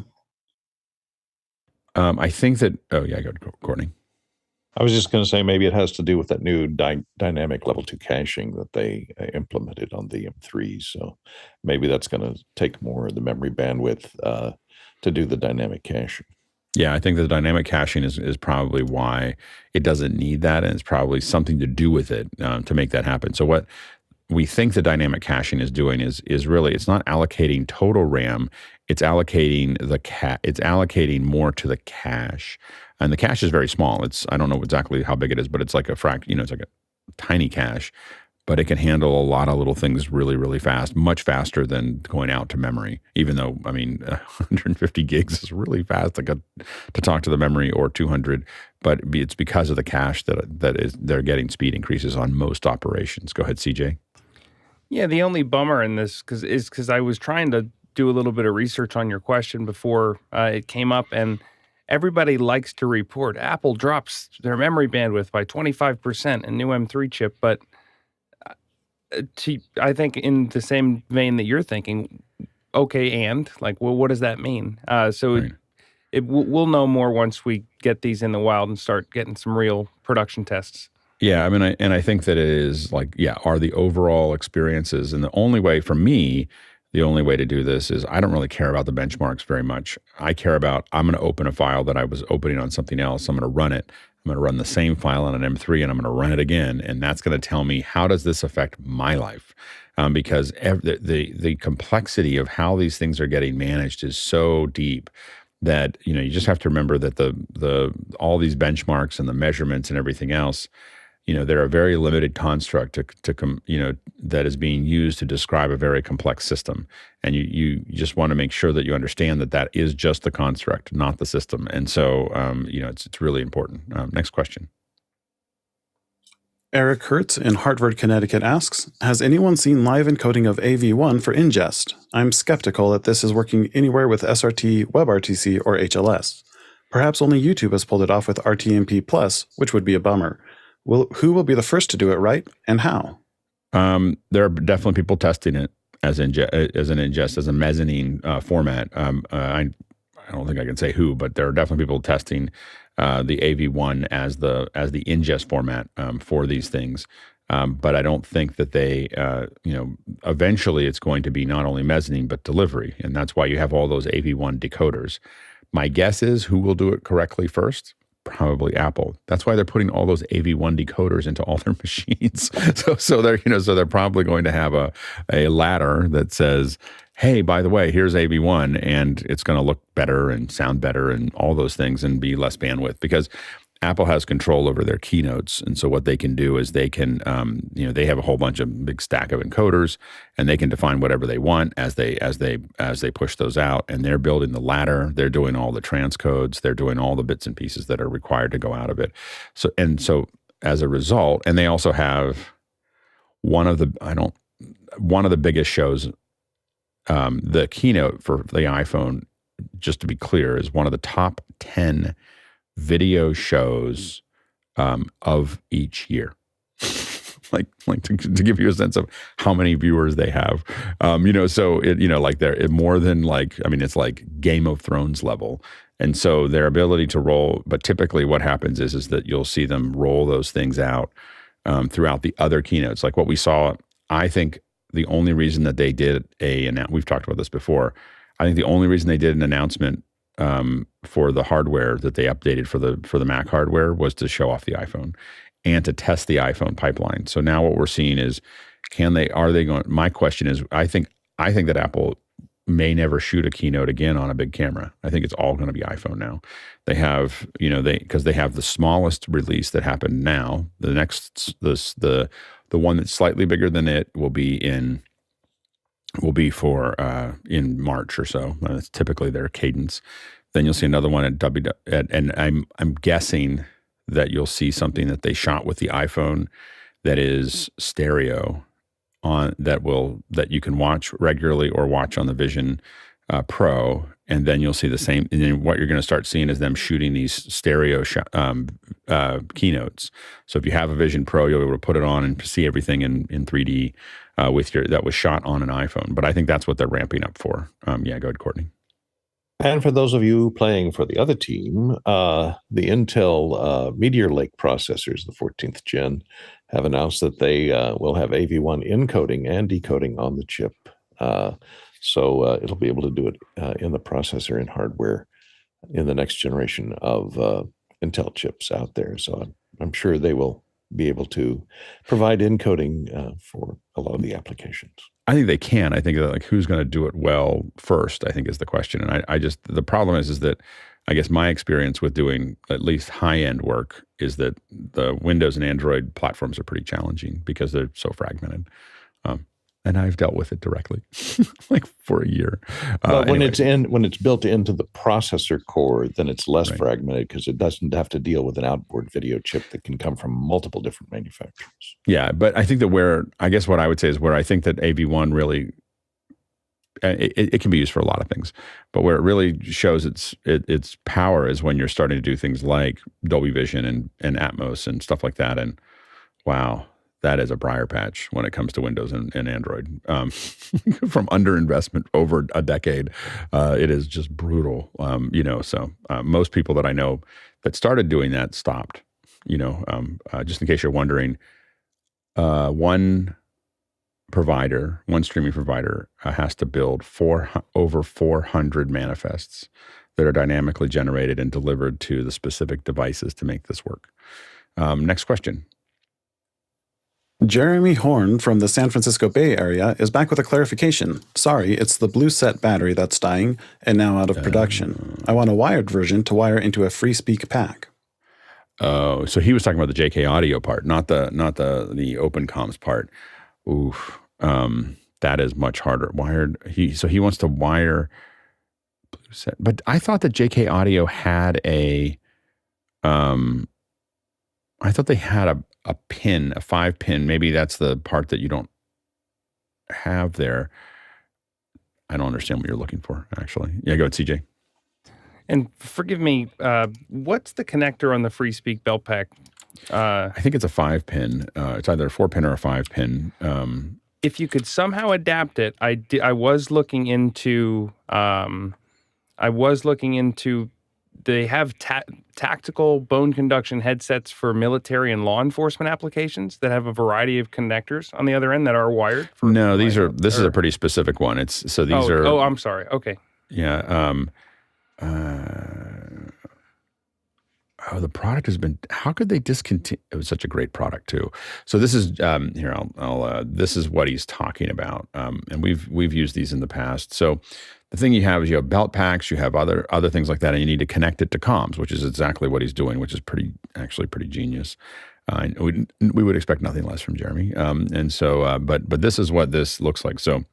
I think that, go to Courtney. I was just going to say maybe it has to do with that new dynamic level 2 caching that they implemented on the M3. So maybe that's going to take more of the memory bandwidth to do the dynamic caching. Yeah, I think the dynamic caching is probably why it doesn't need that, and it's probably something to do with it to make that happen. So what we think the dynamic caching is doing is really, it's not allocating total RAM, it's allocating it's allocating more to the cache. And the cache is very small. I don't know exactly how big it is, but it's like it's like a tiny cache. But it can handle a lot of little things really, really fast, much faster than going out to memory, even though, 150 gigs is really fast to talk to the memory, or 200, but it's because of the cache they're getting speed increases on most operations. Go ahead, CJ. Yeah, the only bummer in this is because I was trying to do a little bit of research on your question before it came up, and everybody likes to report Apple drops their memory bandwidth by 25% in new M3 chip, but I think in the same vein that you're thinking, okay, and like, well, what does that mean? Right. We'll know more once we get these in the wild and start getting some real production tests. Yeah, I mean, I think that it is like, yeah, are the overall experiences, and the only way for me, the only way to do this is I don't really care about the benchmarks very much. I care about I'm going to open a file that I was opening on something else. I'm going to run it. I'm going to run the same file on an M3, and I'm going to run it again, and that's going to tell me how does this affect my life, because the complexity of how these things are getting managed is so deep that you just have to remember that the all these benchmarks and the measurements and everything else. They're a very limited construct that is being used to describe a very complex system. And you just want to make sure that you understand that is just the construct, not the system. And so, it's really important. Next question. Eric Hertz in Hartford, Connecticut asks, has anyone seen live encoding of AV1 for ingest? I'm skeptical that this is working anywhere with SRT, WebRTC, or HLS. Perhaps only YouTube has pulled it off with RTMP+, which would be a bummer. Who will be the first to do it right, and how? There are definitely people testing it as an ingest, as a mezzanine format. I don't think I can say who, but there are definitely people testing the AV1 as the ingest format for these things. But I don't think that they, eventually it's going to be not only mezzanine but delivery, and that's why you have all those AV1 decoders. My guess is who will do it correctly first. Probably Apple. That's why they're putting all those AV1 decoders into all their machines. So they're probably going to have a ladder that says, hey, by the way, here's AV1, and it's going to look better and sound better and all those things and be less bandwidth, because Apple has control over their keynotes. And so what they can do is they can, they have a whole bunch of big stack of encoders, and they can define whatever they want as they push those out. And they're building the ladder. They're doing all the transcodes. They're doing all the bits and pieces that are required to go out of it. So as a result, and they also have one of the biggest shows, the keynote for the iPhone, just to be clear, is one of the top 10 video shows of each year. like to give you a sense of how many viewers they have, so they're more than it's like Game of Thrones level. And so their ability to roll, but typically what happens is that you'll see them roll those things out throughout the other keynotes. Like what we saw, I think the only reason that they did we've talked about this before, I think the only reason they did an announcement for the hardware that they updated for the Mac hardware was to show off the iPhone and to test the iPhone pipeline. So now what we're seeing is, my question is, I think that Apple may never shoot a keynote again on a big camera. I think it's all going to be iPhone now. They have, because they have the smallest release that happened now. The next, the one that's slightly bigger than it will be for in March or so. That's typically their cadence. Then you'll see another one and I'm guessing that you'll see something that they shot with the iPhone that is stereo that you can watch regularly or watch on the Vision Pro, and then you'll see the same. And then what you're going to start seeing is them shooting these stereo keynotes. So if you have a Vision Pro, you'll be able to put it on and see everything in 3D that was shot on an iPhone. But I think that's what they're ramping up for. Go ahead, Courtney. And for those of you playing for the other team, the Intel Meteor Lake processors, the 14th gen, have announced that they will have AV1 encoding and decoding on the chip. So it'll be able to do it in the processor and hardware in the next generation of Intel chips out there. So I'm sure they will be able to provide encoding for a lot of the applications. I think they can. I think that who's going to do it well first, I think, is the question. And the problem is that I guess my experience with doing at least high-end work is that the Windows and Android platforms are pretty challenging because they're so fragmented. And I've dealt with it directly, for a year. But when it's built into the processor core, then it's less fragmented because it doesn't have to deal with an outboard video chip that can come from multiple different manufacturers. Yeah, but I think that what I would say is where I think that AV1 really, it can be used for a lot of things, but where it really shows its power is when you're starting to do things like Dolby Vision and Atmos and stuff like that. And wow, that is a briar patch when it comes to Windows and Android. From underinvestment over a decade, it is just brutal. So most people that I know that started doing that stopped. Just in case you're wondering, one streaming provider has to build over 400 manifests that are dynamically generated and delivered to the specific devices to make this work. Next question. Jeremy Horn from the San Francisco Bay Area is back with a clarification. Sorry, it's the Blue Set battery that's dying and now out of production. I want a wired version to wire into a FreeSpeak pack. Oh, so he was talking about the JK Audio part, not the OpenComms part. Oof, that is much harder. Wired. He wants to wire Blue Set, but I thought that JK Audio had a. I thought they had a pin, a 5-pin. Maybe that's the part that you don't have there. I don't understand what you're looking for, actually. Yeah, go ahead, CJ. And forgive me, what's the connector on the FreeSpeak belt pack? I think it's a 5-pin. It's either a 4-pin or a 5-pin. If you could somehow adapt it, I was looking into. They have tactical bone conduction headsets for military and law enforcement applications that have a variety of connectors on the other end that are wired. This is a pretty specific one. Oh, I'm sorry. Okay. Yeah. The product has been. How could they discontinue? It was such a great product too. So this is here. This is what he's talking about, and we've used these in the past. So the thing you have is you have belt packs, you have other things like that, and you need to connect it to comms, which is exactly what he's doing, which is pretty genius. We would expect nothing less from Jeremy. But this is what this looks like. So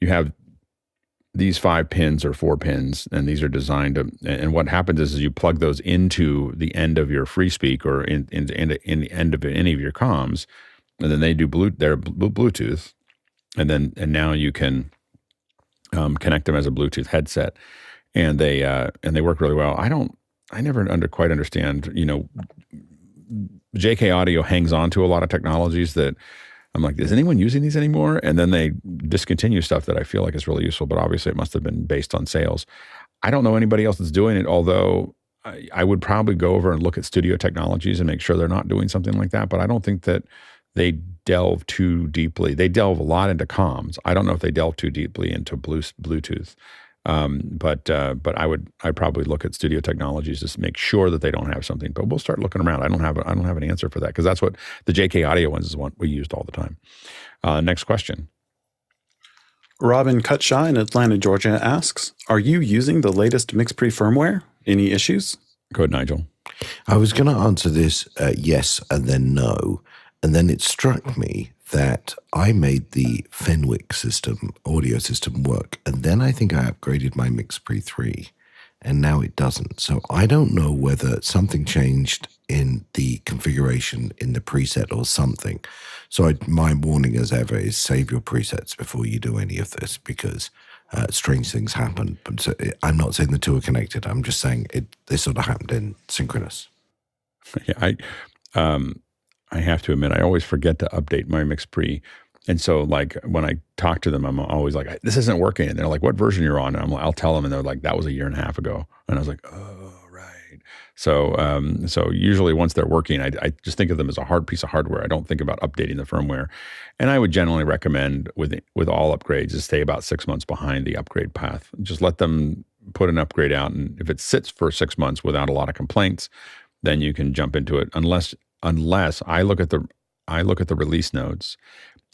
you have these 5 pins or 4 pins, and these are designed to. And what happens is you plug those into the end of your FreeSpeak or in the end of any of your comms, and then they do Bluetooth, and now you can connect them as a Bluetooth headset, and they work really well. I never quite understand. JK Audio hangs on to a lot of technologies that I'm like, is anyone using these anymore? And then they discontinue stuff that I feel like is really useful, but obviously it must have been based on sales. I don't know anybody else that's doing it, although I would probably go over and look at Studio Technologies and make sure they're not doing something like that, but I don't think that they delve too deeply. They delve a lot into comms. I don't know if they delve too deeply into Bluetooth. But I'd probably look at Studio Technologies to make sure that they don't have something. But we'll start looking around. I don't have an answer for that because that's what the JK Audio ones is what we used all the time. Next question. Robin Cutshaw in Atlanta, Georgia asks, are you using the latest MixPre firmware? Any issues? Go ahead, Nigel. I was going to answer this yes and then no. And then it struck me that I made the Fenwick audio system work. And then I think I upgraded my MixPre 3 and now it doesn't. So I don't know whether something changed in the configuration in the preset or something. So my warning as ever is save your presets before you do any of this because strange things happen. But so I'm not saying the two are connected. I'm just saying this sort of happened in synchronous. Yeah, I have to admit, I always forget to update my MixPre. And so like when I talk to them, I'm always like, this isn't working. And they're like, what version you're on? And I'm like, I'll tell them. And they're like, that was a year and a half ago. And I was like, oh, right. So usually once they're working, I just think of them as a hard piece of hardware. I don't think about updating the firmware. And I would generally recommend with all upgrades to stay about 6 months behind the upgrade path. Just let them put an upgrade out. And if it sits for 6 months without a lot of complaints, then you can jump into it unless I look at the release notes.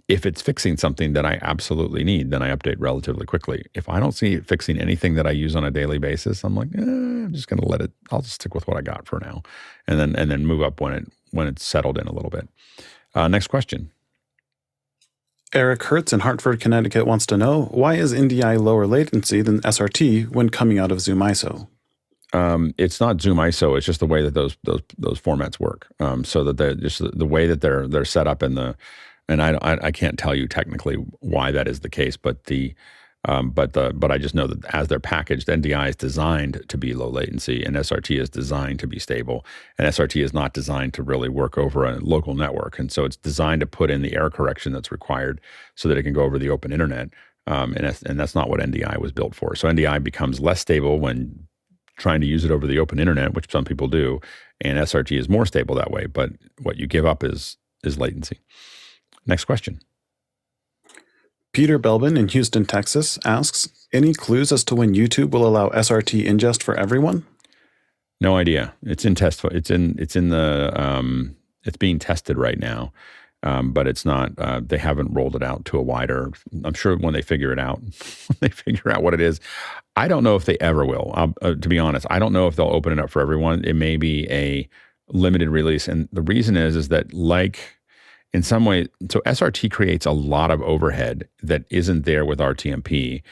If it's fixing something that I absolutely need, then I update relatively quickly. If I don't see it fixing anything that I use on a daily basis, I'm like, I'm just going to let it. I'll just stick with what I got for now, and then move up when it's settled in a little bit. Next question. Eric Hertz in Hartford, Connecticut wants to know, why is NDI lower latency than SRT when coming out of ZoomISO? It's not ZoomISO. It's just the way that those formats work. So that they're just the way that they're set up and I can't tell you technically why that is the case, but But I just know that as they're packaged, NDI is designed to be low latency, and SRT is designed to be stable. And SRT is not designed to really work over a local network, and so it's designed to put in the error correction that's required so that it can go over the open internet. And that's not what NDI was built for. So NDI becomes less stable when trying to use it over the open internet, which some people do, and SRT is more stable that way. But what you give up is latency. Next question. Peter Belbin in Houston, Texas asks, any clues as to when YouTube will allow SRT ingest for everyone? No idea. It's in test. It's being tested right now, but it's not. They haven't rolled it out to a wider. I'm sure when they figure it out, when they figure out what it is, I don't know if they ever will. To be honest, I don't know if they'll open it up for everyone. It may be a limited release, and the reason is that in some way, so SRT creates a lot of overhead that isn't there with RTMP,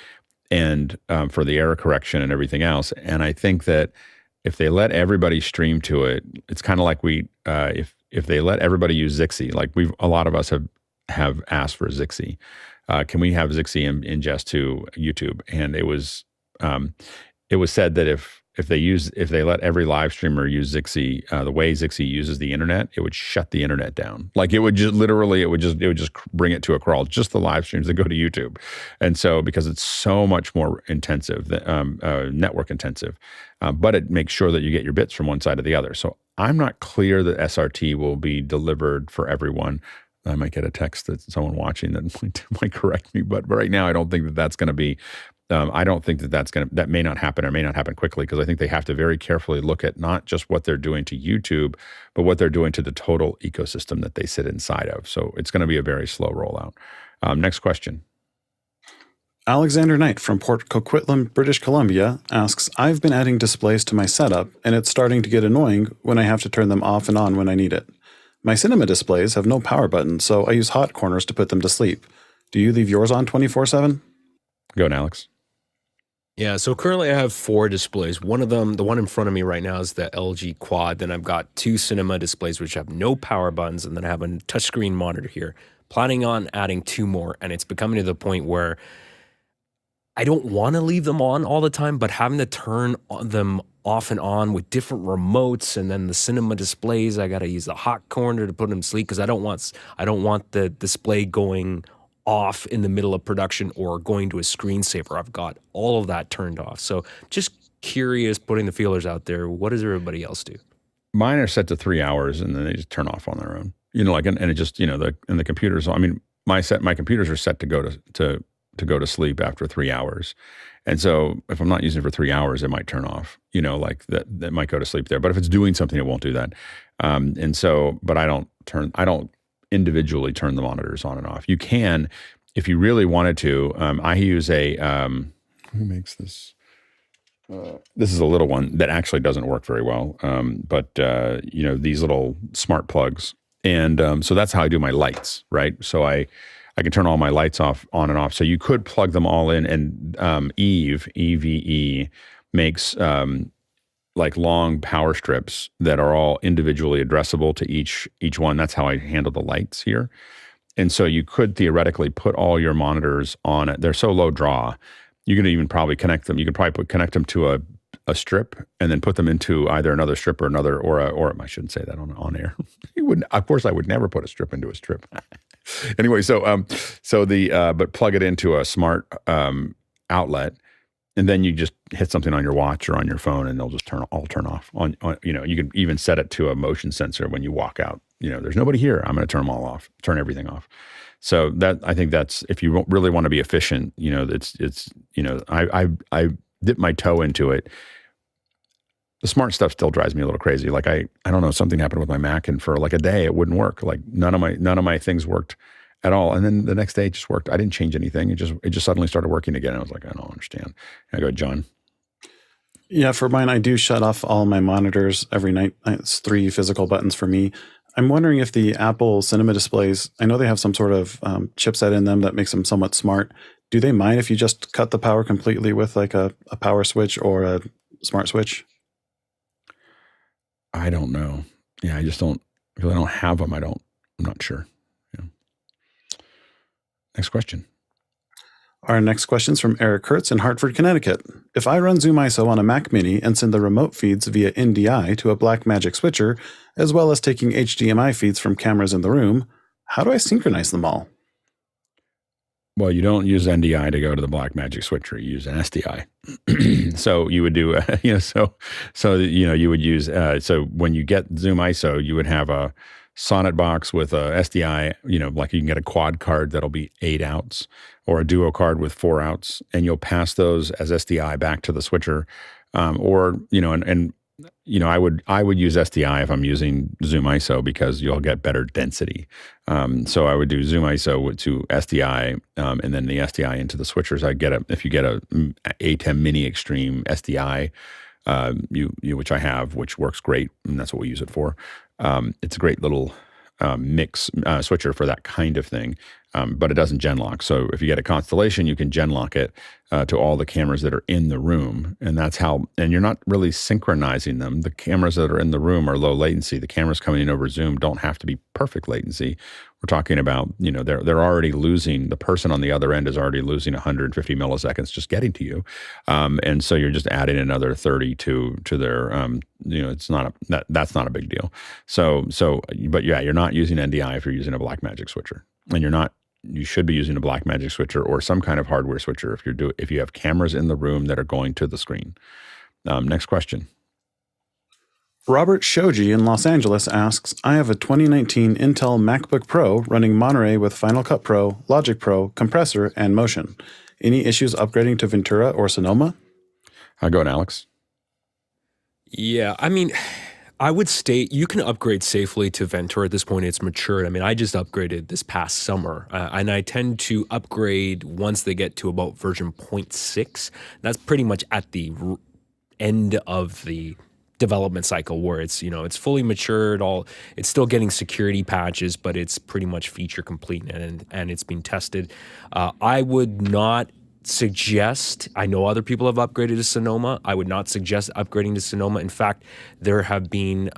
and for the error correction and everything else. And I think that if they let everybody stream to it, it's kind of like if they let everybody use Zixi, like a lot of us have asked for Zixi. Can we have Zixi ingest to YouTube? And it was said that if they let every live streamer use Zixi, the way Zixi uses the internet, it would shut the internet down. Like it would just bring it to a crawl, just the live streams that go to YouTube. And so because it's so much more intensive, network intensive, but it makes sure that you get your bits from one side to the other. So I'm not clear that SRT will be delivered for everyone. I might get a text that someone watching that might correct me, but right now I don't think that that's going to be. I don't think that may not happen or may not happen quickly, because I think they have to very carefully look at not just what they're doing to YouTube, but what they're doing to the total ecosystem that they sit inside of. So it's going to be a very slow rollout. Next question. Alexander Knight from Port Coquitlam, British Columbia asks, I've been adding displays to my setup, and it's starting to get annoying when I have to turn them off and on when I need it. My cinema displays have no power button, so I use hot corners to put them to sleep. Do you leave yours on 24/7? Go on, Alex. Yeah, so currently I have 4 displays. One of them, the one in front of me right now, is the LG Quad. Then I've got 2 cinema displays which have no power buttons, and then I have a touchscreen monitor here. Planning on adding 2 more, and it's becoming to the point where I don't want to leave them on all the time, but having to turn them off and on with different remotes, and then the cinema displays, I got to use the hot corner to put them to sleep because I don't want the display going off in the middle of production or going to a screensaver. I've got all of that turned off. So just curious, putting the feelers out there. What does everybody else do? Mine are set to 3 hours, and then they just turn off on their own. And it just the computers. I mean, my computers are set to go to sleep after 3 hours, and so if I'm not using it for 3 hours, it might turn off. Like that might go to sleep there. But if it's doing something, it won't do that. But I don't individually turn the monitors on and off. You can, if you really wanted to. I use who makes this? This is a little one that actually doesn't work very well. But these little smart plugs, and so that's how I do my lights, right? So I can turn all my lights on and off. So you could plug them all in, and EVE makes like long power strips that are all individually addressable to each one. That's how I handle the lights here. And so you could theoretically put all your monitors on it. They're so low draw, you could even probably connect them. You could probably connect them to a strip and then put them into either another strip or I shouldn't say that on air. Of course, I would never put a strip into a strip. Anyway, but plug it into a smart outlet. And then you just hit something on your watch or on your phone, and they'll just turn off. You can even set it to a motion sensor when you walk out. There's nobody here. I'm going to turn them all off. Turn everything off. So I think that's, if you really want to be efficient. I dip my toe into it. The smart stuff still drives me a little crazy. Like I don't know, something happened with my Mac, and for like a day it wouldn't work. Like none of my things worked at all. And then the next day it just worked. I didn't change anything. It just suddenly started working again. I was like, I don't understand. And I go, John. Yeah, for mine, I do shut off all my monitors every night. It's 3 physical buttons for me. I'm wondering if the Apple Cinema displays, I know they have some sort of chipset in them that makes them somewhat smart. Do they mind if you just cut the power completely with like a power switch or a smart switch? I don't know. Yeah, I just don't, because I don't have them. I'm not sure. Yeah. Next question. Our next question is from Eric Hertz in Hartford, Connecticut. If I run ZoomISO on a Mac Mini and send the remote feeds via NDI to a Blackmagic switcher, as well as taking HDMI feeds from cameras in the room, how do I synchronize them all? Well, you don't use NDI to go to the Blackmagic switcher. You use an SDI. So you would do, you would use, so when you get ZoomISO, you would have a Sonnet box with a SDI, like you can get a quad card that'll be 8 outs or a duo card with 4 outs, and you'll pass those as SDI back to the switcher. I would use SDI if I'm using ZoomISO because you'll get better density. So I would do ZoomISO to SDI, and then the SDI into the switchers. If you get a ATEM Mini Extreme SDI, which I have, which works great, and that's what we use it for. It's a great little mix switcher for that kind of thing, but it doesn't gen lock. So if you get a Constellation, you can gen lock it to all the cameras that are in the room, and that's how. And you're not really synchronizing them. The cameras that are in the room are low latency. The cameras coming in over Zoom don't have to be perfect latency. We're talking about, they're already losing. The person on the other end is already losing 150 milliseconds just getting to you, and so you're just adding another 30 to their. It's not that's not a big deal. But yeah, you're not using NDI if you're using a Blackmagic switcher, and you should be using a Blackmagic switcher or some kind of hardware switcher if you have cameras in the room that are going to the screen. Next question. Robert Shoji in Los Angeles asks, I have a 2019 Intel MacBook Pro running Monterey with Final Cut Pro, Logic Pro, Compressor, and Motion. Any issues upgrading to Ventura or Sonoma? I'll go on Alex. Yeah, I would state you can upgrade safely to Ventura at this point. It's matured. I just upgraded this past summer, and I tend to upgrade once they get to about version 0.6. That's pretty much at the end of the development cycle where it's fully matured. It's still getting security patches, but it's pretty much feature complete and it's been tested. I would not suggest, I know other people have upgraded to Sonoma. I would not suggest upgrading to Sonoma. In fact, there have been,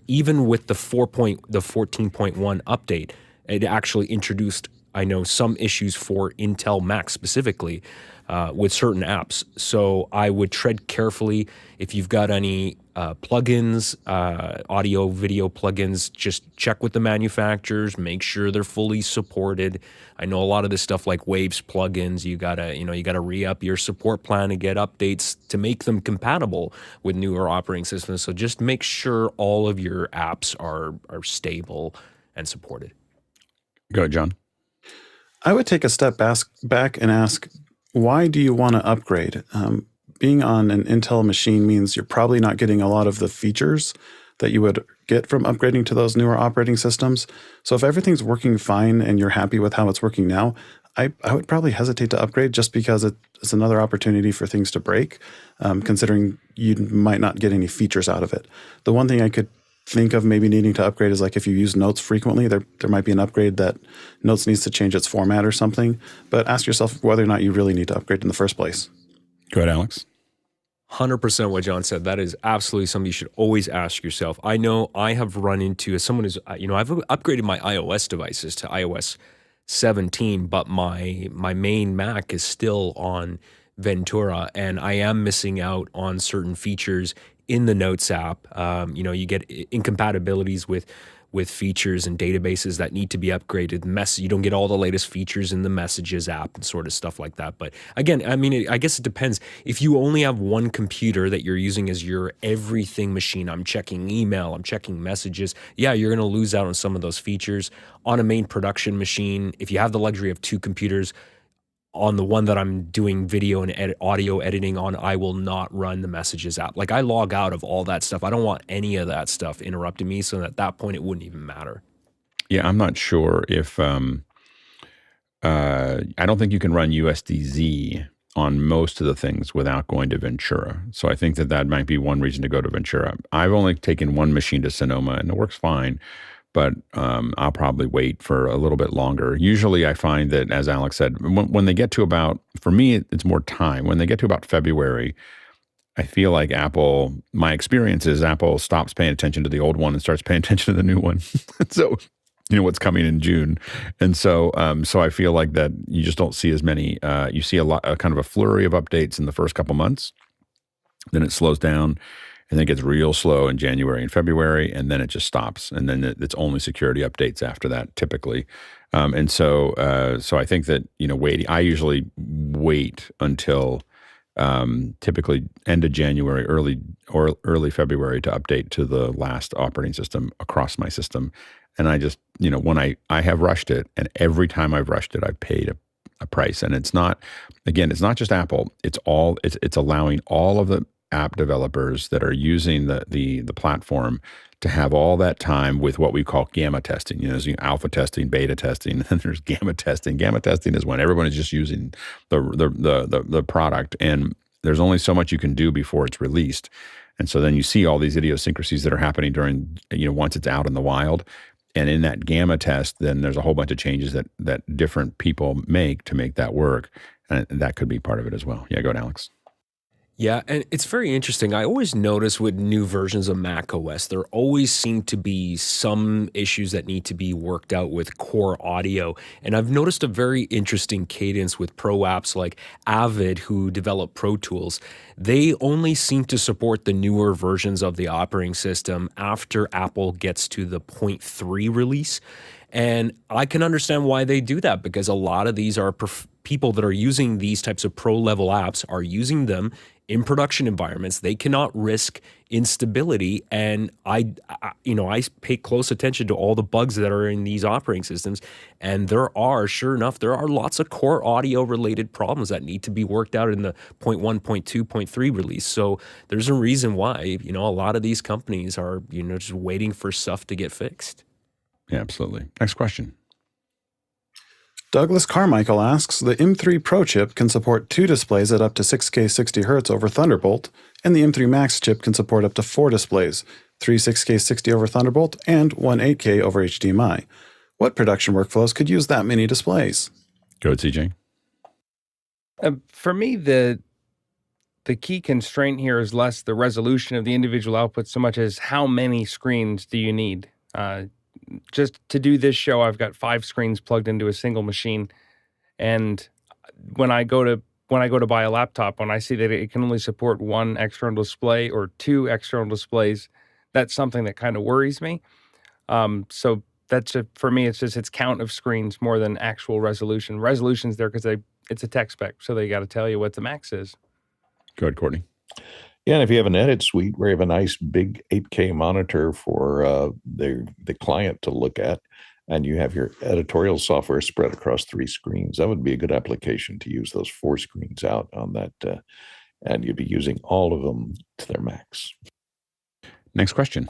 even with the 14.1 update, it actually introduced, I know, some issues for Intel Mac specifically with certain apps. So I would tread carefully. If you've got any plugins, audio, video plugins, just check with the manufacturers, make sure they're fully supported. I know a lot of this stuff like Waves plugins, you gotta re-up your support plan and get updates to make them compatible with newer operating systems. So just make sure all of your apps are stable and supported. Go ahead, John. I would take a step back and ask, why do you want to upgrade? Being on an Intel machine means you're probably not getting a lot of the features that you would get from upgrading to those newer operating systems. So if everything's working fine and you're happy with how it's working now, I would probably hesitate to upgrade just because it's another opportunity for things to break, considering you might not get any features out of it. The one thing I could think of maybe needing to upgrade is like if you use Notes frequently, there might be an upgrade that Notes needs to change its format or something. But ask yourself whether or not you really need to upgrade in the first place. Go ahead, Alex. 100% what John said. That is absolutely something you should always ask yourself. I know I have run into, as someone who's, I've upgraded my iOS devices to iOS 17, but my main Mac is still on Ventura, and I am missing out on certain features in the Notes app. You get incompatibilities with features and databases that need to be upgraded. You don't get all the latest features in the Messages app and sort of stuff like that. But again, I guess it depends. If you only have one computer that you're using as your everything machine, I'm checking email, I'm checking messages, yeah, you're going to lose out on some of those features. On a main production machine, if you have the luxury of two computers, on the one that I'm doing video and audio editing on, I will not run the Messages app. Like I log out of all that stuff. I don't want any of that stuff interrupting me. So at that point, it wouldn't even matter. Yeah, I'm not sure if, I don't think you can run USDZ on most of the things without going to Ventura. So I think that might be one reason to go to Ventura. I've only taken one machine to Sonoma and it works fine. But I'll probably wait for a little bit longer. Usually I find that, as Alex said, when they get to about, for me, it's more time. When they get to about February, I feel like my experience is Apple stops paying attention to the old one and starts paying attention to the new one. So what's coming in June. And so so I feel like that you just don't see as many. You see a kind of a flurry of updates in the first couple months, then it slows down, and then it gets real slow in January and February, and then it just stops, and then it's only security updates after that typically. And so I think that I usually wait until typically end of January, early February to update to the last operating system across my system. And I just, when I have rushed it, and every time I've rushed it, I've paid a price. And it's not just Apple. It's allowing all of the app developers that are using the platform to have all that time with what we call gamma testing. There's alpha testing, beta testing, and then there's gamma testing. Gamma testing is when everyone is just using the product, and there's only so much you can do before it's released. And so then you see all these idiosyncrasies that are happening during, once it's out in the wild. And in that gamma test, then there's a whole bunch of changes that different people make to make that work. And that could be part of it as well. Yeah, go ahead, Alex. Yeah, and it's very interesting. I always notice with new versions of macOS, there always seem to be some issues that need to be worked out with core audio. And I've noticed a very interesting cadence with pro apps like Avid, who develop Pro Tools. They only seem to support the newer versions of the operating system after Apple gets to the 0.3 release. And I can understand why they do that, because a lot of these are people that are using these types of pro-level apps are using them in production environments. They cannot risk instability, and I pay close attention to all the bugs that are in these operating systems, and sure enough, there are lots of core audio-related problems that need to be worked out in the 0.1, 0.2, 0.3 release. So there's a reason why a lot of these companies are just waiting for stuff to get fixed. Yeah, absolutely. Next question. Douglas Carmichael asks, the M3 Pro chip can support 2 displays at up to 6K 60 Hz over Thunderbolt, and the M3 Max chip can support up to 4 displays, 3 6K 60 over Thunderbolt and 1 8K over HDMI. What production workflows could use that many displays? Go ahead, CJ. For me, the key constraint here is less the resolution of the individual outputs so much as how many screens do you need. Just to do this show, I've got 5 screens plugged into a single machine, and when I go to buy a laptop, when I see that it can only support 1 external display or 2 external displays, that's something that kind of worries me. So for me, it's count of screens more than actual resolution. Resolution's there because it's a tech spec, so they got to tell you what the max is. Go ahead, Courtney. Yeah, and if you have an edit suite where you have a nice big 8K monitor for the client to look at, and you have your editorial software spread across 3 screens, that would be a good application to use those 4 screens out on that, and you'd be using all of them to their max. Next question.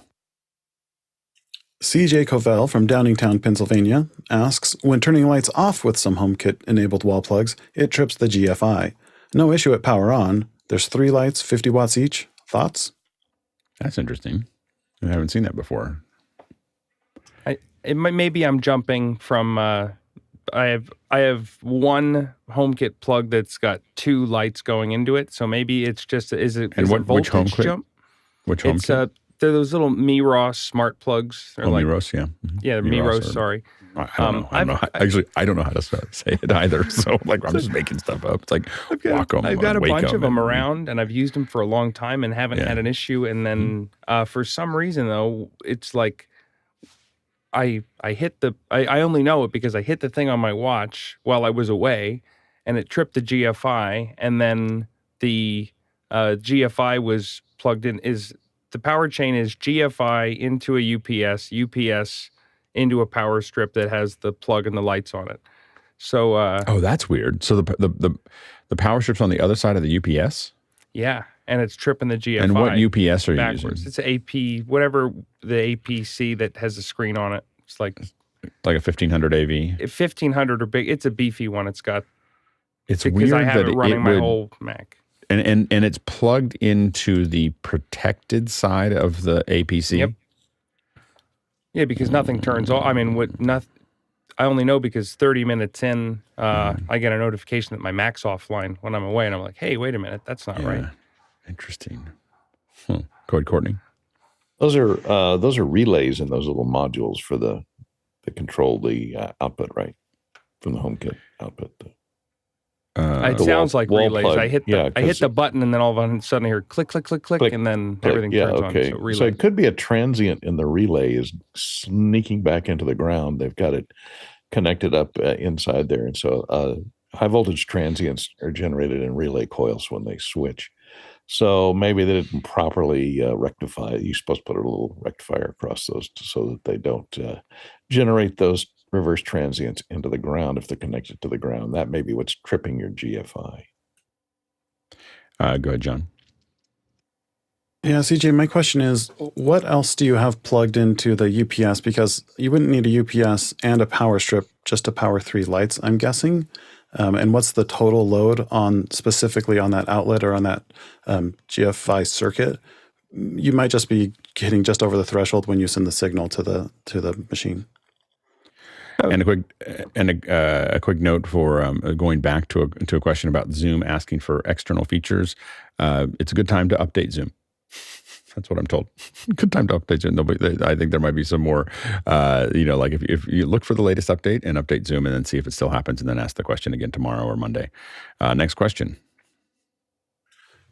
CJ Covell from Downingtown, Pennsylvania asks, when turning lights off with some HomeKit-enabled wall plugs, it trips the GFI. No issue at power on. There's 3 lights, 50 watts each. Thoughts? That's interesting. I haven't seen that before. Maybe I'm jumping from. I have one HomeKit plug that's got 2 lights going into it, so maybe it's just is it which HomeKit? Jump? Which HomeKit? They're those little Miros smart plugs. Miros, yeah. Mm-hmm. Yeah, Miros. Sorry. I don't know. I don't know how to say it either. So I'm just making stuff up. It's like Wacom. I've got a bunch of them around, and I've used them for a long time and haven't had an issue. And then for some reason, though, it's like I only know it because I hit the thing on my watch while I was away, and it tripped the GFI, and then the GFI was plugged in. The power chain is GFI into a UPS into a power strip that has the plug and the lights on it. So that's weird. So the power strip's on the other side of the UPS? Yeah, and it's tripping the GFI. And what UPS are you backwards. using? It's an AP, whatever the APC that has a screen on it. It's like a 1500 AV. 1500 or big. It's a beefy one. It's weird because I have it running my whole Mac. And it's plugged into the protected side of the APC? Yep. Yeah, because nothing turns off. I mean, I only know because 30 minutes in, I get a notification that my Mac's offline when I'm away, and I'm like, hey, wait a minute, that's not right. Interesting. Go ahead, Courtney. Those are relays in those little modules for the control the output, right, from the HomeKit output. It sounds like wall relays. plug. I hit the button, and then all of a sudden I hear click, click, click, click, and then everything turns on. So, So it could be a transient in the relay is sneaking back into the ground. They've got it connected up inside there, and so high voltage transients are generated in relay coils when they switch. So maybe they didn't properly rectify it. You're supposed to put a little rectifier across those so that they don't generate those reverse transients into the ground if they're connected to the ground. That may be what's tripping your GFI. Go ahead, John. Yeah, CJ, my question is, what else do you have plugged into the UPS? Because you wouldn't need a UPS and a power strip just to power 3 lights, I'm guessing. And what's the total load on specifically on that outlet or on that GFI circuit? You might just be hitting just over the threshold when you send the signal to the machine. And a quick note for going back to a question about Zoom asking for external features. It's a good time to update Zoom. That's what I'm told. Good time to update Zoom. I think there might be some more, like if you look for the latest update and update Zoom and then see if it still happens and then ask the question again tomorrow or Monday. Next question.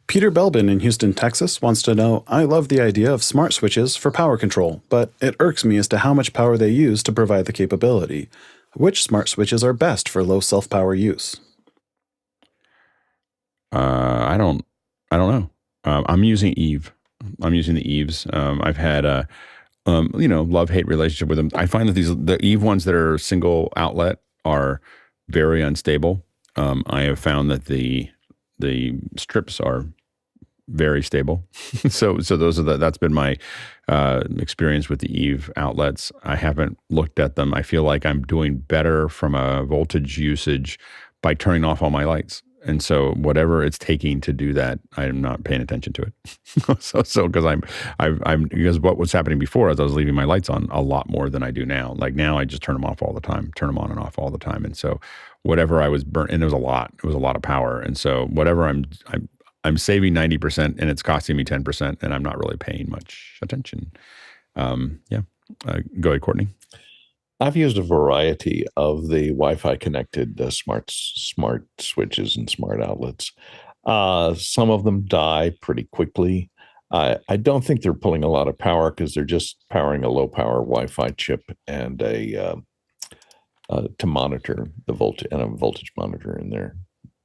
Peter Belbin in Houston, Texas wants to know, I love the idea of smart switches for power control, but it irks me as to how much power they use to provide the capability. Which smart switches are best for low self-power use? I don't know. I'm using Eve. I'm using the Eves. I've had a, love-hate relationship with them. I find that the Eve ones that are single outlet are very unstable. I have found that the strips are very stable. so those are that's been my experience with the Eve outlets. I haven't looked at them. I feel like I'm doing better from a voltage usage by turning off all my lights. And so whatever it's taking to do that, I'm not paying attention to it. so because because what was happening before is I was leaving my lights on a lot more than I do now. Like now I just turn them off all the time, turn them on and off all the time. And so whatever I was burnt, and it was a lot of power. And so whatever I'm saving 90% and it's costing me 10% and I'm not really paying much attention. Go ahead, Courtney. I've used a variety of the Wi-Fi connected smart switches and smart outlets. Some of them die pretty quickly. I don't think they're pulling a lot of power because they're just powering a low power Wi-Fi chip and to monitor the voltage and a voltage monitor in there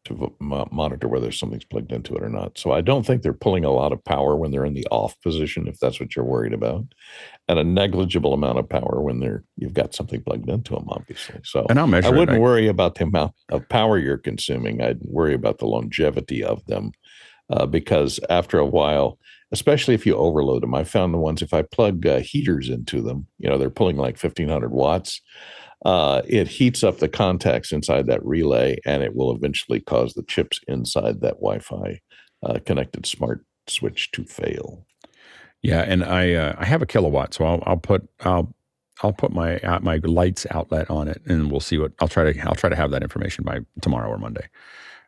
to monitor whether something's plugged into it or not. So I don't think they're pulling a lot of power when they're in the off position, if that's what you're worried about, and a negligible amount of power when you've got something plugged into them, obviously. So and I'll measure I wouldn't worry about the amount of power you're consuming. I'd worry about the longevity of them because after a while, especially if you overload them, I found the ones, if I plug heaters into them, they're pulling like 1,500 watts. It heats up the contacts inside that relay, and it will eventually cause the chips inside that Wi-Fi connected smart switch to fail. Yeah, and I have a kilowatt, so I'll put my lights outlet on it, and we'll see what I'll try to have that information by tomorrow or Monday.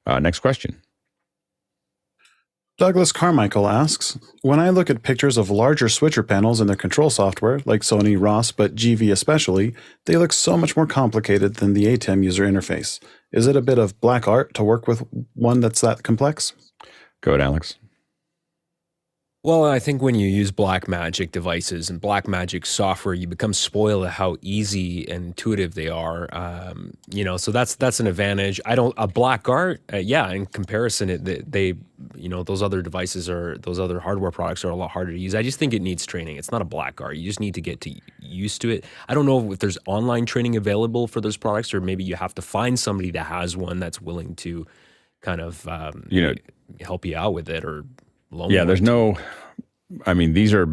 Next question. Douglas Carmichael asks, when I look at pictures of larger switcher panels in their control software, like Sony, Ross, but GV especially, they look so much more complicated than the ATEM user interface. Is it a bit of black art to work with one that's that complex? Go ahead, Alex. Well, I think when you use Blackmagic devices and Blackmagic software, you become spoiled at how easy and intuitive they are. So that's an advantage. A black art, in comparison, those other devices those other hardware products are a lot harder to use. I just think it needs training. It's not a black art. You just need to get used to it. I don't know if there's online training available for those products, or maybe you have to find somebody that has one that's willing to kind of help you out with it or. There's no. I mean, these are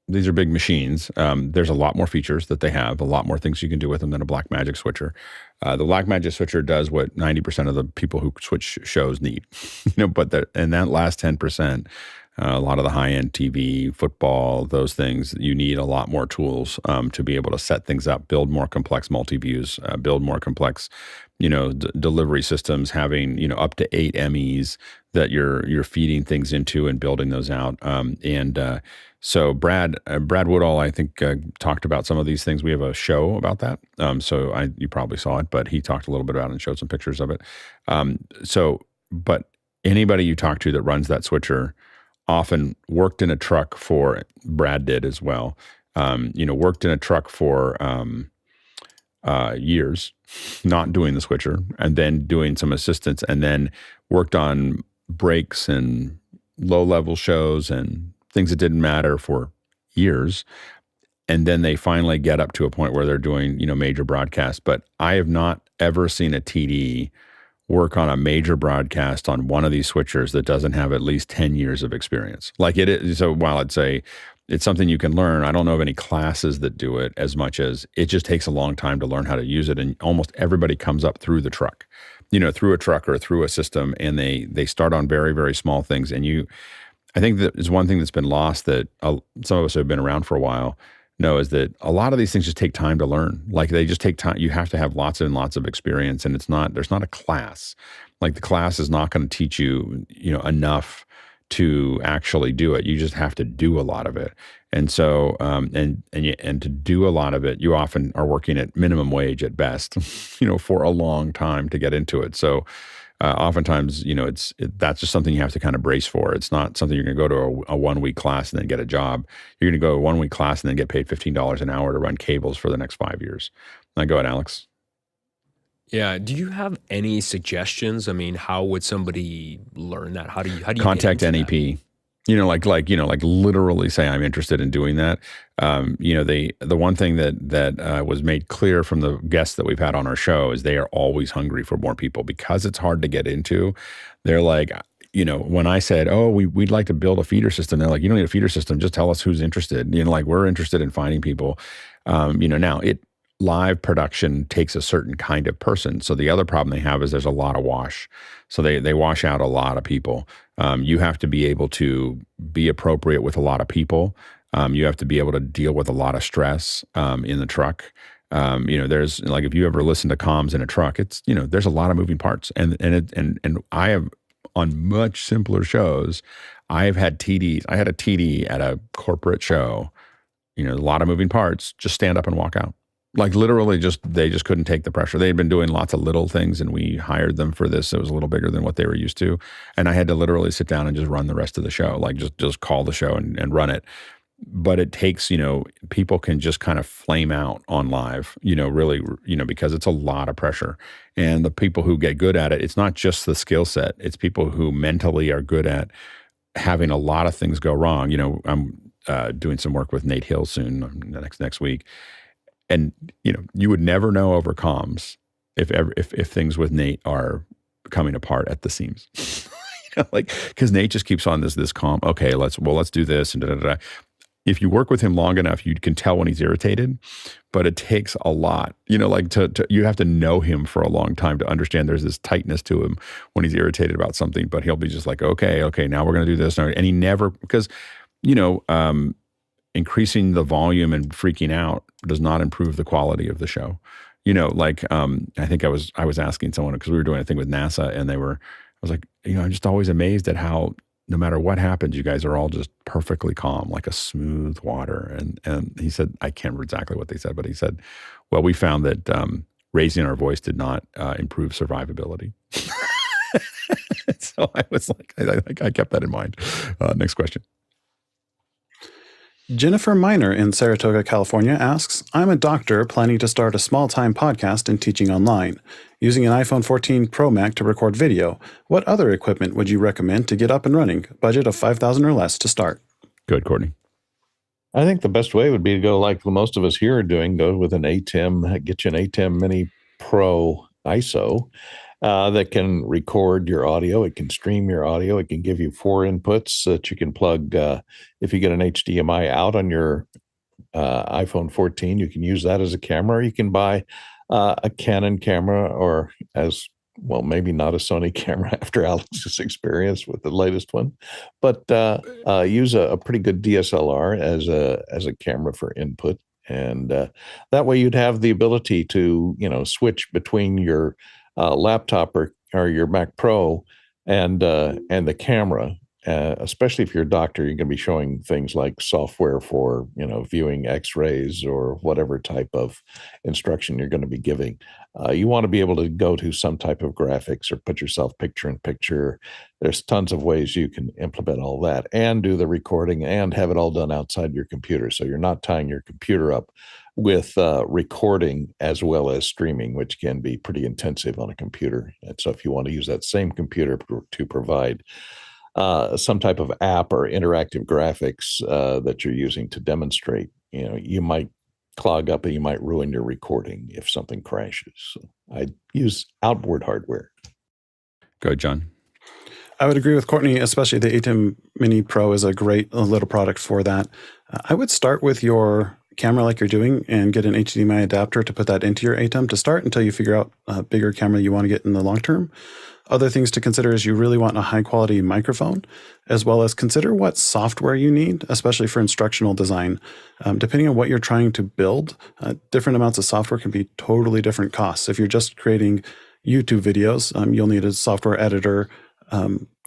big machines. There's a lot more features that they have, a lot more things you can do with them than a Blackmagic switcher. The Blackmagic switcher does what 90% of the people who switch shows need, but in that last 10%, a lot of the high-end TV, football, those things, you need a lot more tools to be able to set things up, build more complex multi-views, build more complex, delivery systems, having, up to 8 MEs that you're feeding things into and building those out. So Brad Woodall, I think, talked about some of these things. We have a show about that. You probably saw it, but he talked a little bit about it and showed some pictures of it. But anybody you talk to that runs that switcher often worked in a truck for, Brad did as well, worked in a truck for years, not doing the switcher, and then doing some assistance, and then worked on breaks and low-level shows and things that didn't matter for years. And then they finally get up to a point where they're doing, major broadcasts. But I have not ever seen a TD work on a major broadcast on one of these switchers that doesn't have at least 10 years of experience. Like it is. So while I'd say it's something you can learn, I don't know of any classes that do it as much as it just takes a long time to learn how to use it. And almost everybody comes up through the truck, through a truck or through a system, and they start on very, very small things. And I think that is one thing that's been lost that some of us who have been around for a while know, is that a lot of these things just take time to learn. Like they just take time. You have to have lots and lots of experience, and there's not a class. Like the class is not going to teach you, enough to actually do it. You just have to do a lot of it. And so, and to do a lot of it, you often are working at minimum wage at best, for a long time to get into it. So, oftentimes, that's just something you have to kind of brace for. It's not something you're going to go to a 1 week class and then get a job. You're going to go to a 1 week class and then get paid $15 an hour to run cables for the next 5 years. Now, go ahead, Alex. Yeah. Do you have any suggestions? I mean, how would somebody learn that? How do you contact get NEP? That? Like literally say, I'm interested in doing that. The one thing that was made clear from the guests that we've had on our show is they are always hungry for more people because it's hard to get into. They're like, when I said, oh, we'd like to build a feeder system, they're like, you don't need a feeder system. Just tell us who's interested. We're interested in finding people. Now live production takes a certain kind of person. So the other problem they have is there's a lot of wash. So they wash out a lot of people. You have to be able to be appropriate with a lot of people. You have to be able to deal with a lot of stress in the truck. There's if you ever listen to comms in a truck, it's there's a lot of moving parts. And I have, on much simpler shows, I have had TDs. I had a TD at a corporate show. A lot of moving parts. Just stand up and walk out. Like literally they just couldn't take the pressure. They had been doing lots of little things and we hired them for this. It was a little bigger than what they were used to. And I had to literally sit down and just run the rest of the show, like just call the show and run it. But it takes, people can just kind of flame out on live, really, because it's a lot of pressure. And the people who get good at it, it's not just the skill set. It's people who mentally are good at having a lot of things go wrong. I'm doing some work with Nate Hill soon, next week. And, you would never know over comms if things with Nate are coming apart at the seams, because Nate just keeps on this comm. Okay, let's do this and da, da, da. If you work with him long enough, you can tell when he's irritated, but it takes a lot, you have to know him for a long time to understand there's this tightness to him when he's irritated about something, but he'll be just like, okay, now we're going to do this. And he never, because, increasing the volume and freaking out does not improve the quality of the show. I think I was asking someone, because we were doing a thing with NASA, and I was like, I'm just always amazed at how no matter what happens, you guys are all just perfectly calm, like a smooth water. And he said, I can't remember exactly what they said, but he said, well, we found that raising our voice did not improve survivability. So I was like, I kept that in mind. Next question. Jennifer Miner in Saratoga, California asks, I'm a doctor planning to start a small-time podcast and teaching online. Using an iPhone 14 Pro Max to record video, what other equipment would you recommend to get up and running? Budget of $5,000 or less to start. Good, Courtney. I think the best way would be to go like most of us here are doing, go with an ATEM, get you an ATEM Mini Pro ISO that can record your audio. It can stream your audio. It can give you 4 inputs that you can plug. If you get an HDMI out on your iPhone 14, you can use that as a camera. Or you can buy a Canon camera, or as well, maybe not a Sony camera after Alex's experience with the latest one, but use a pretty good DSLR as a camera for input. And that way you'd have the ability to, switch between your laptop or your Mac Pro and the camera. Especially if you're a doctor, you're going to be showing things like software for, viewing x-rays or whatever type of instruction you're going to be giving. You want to be able to go to some type of graphics or put yourself picture in picture. There's tons of ways you can implement all that and do the recording and have it all done outside your computer. So you're not tying your computer up with recording as well as streaming, which can be pretty intensive on a computer. And so if you want to use that same computer to provide some type of app or interactive graphics that you're using to demonstrate, you might clog up and you might ruin your recording if something crashes. So I use outboard hardware. Go, John. I would agree with Courtney, especially the ATEM Mini Pro is a great little product for that. I would start with your camera like you're doing and get an HDMI adapter to put that into your ATEM to start until you figure out a bigger camera you want to get in the long term. Other things to consider is you really want a high quality microphone, as well as consider what software you need, especially for instructional design. Depending on what you're trying to build, different amounts of software can be totally different costs. If you're just creating YouTube videos, you'll need a software editor,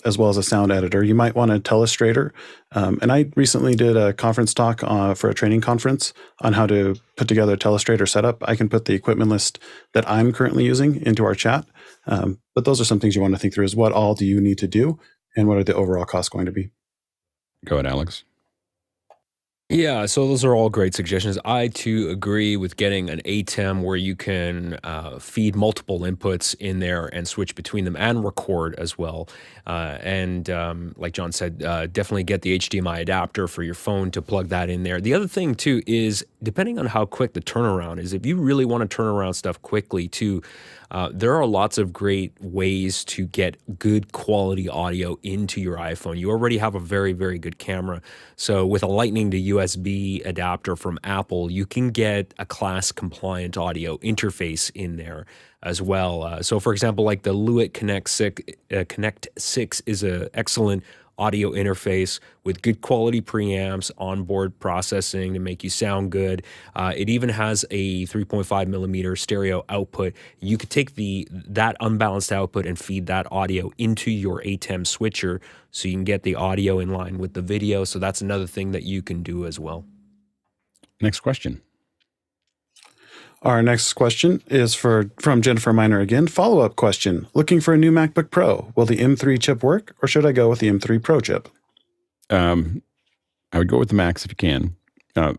as well as a sound editor. You might want a telestrator. And I recently did a conference talk for a training conference on how to put together a telestrator setup. I can put the equipment list that I'm currently using into our chat. But those are some things you want to think through is what all do you need to do and what are the overall costs going to be? Go ahead, Alex. Yeah, so those are all great suggestions. I too agree with getting an ATEM where you can feed multiple inputs in there and switch between them and record as well. And like John said, definitely get the HDMI adapter for your phone to plug that in there. The other thing too is depending on how quick the turnaround is, if you really want to turn around stuff quickly too, there are lots of great ways to get good quality audio into your iPhone. You already have a very, very good camera. So with a Lightning to USB adapter from Apple, you can get a class compliant audio interface in there as well. So for example, like the Lewitt Connect 6 is an excellent audio interface with good quality preamps, onboard processing to make you sound good. It even has a 3.5 millimeter stereo output. You could take that unbalanced output and feed that audio into your ATEM switcher so you can get the audio in line with the video. So that's another thing that you can do as well. Next question. Our next question is from Jennifer Miner again. Follow-up question. Looking for a new MacBook Pro. Will the M3 chip work or should I go with the M3 Pro chip? I would go with the Max if you can.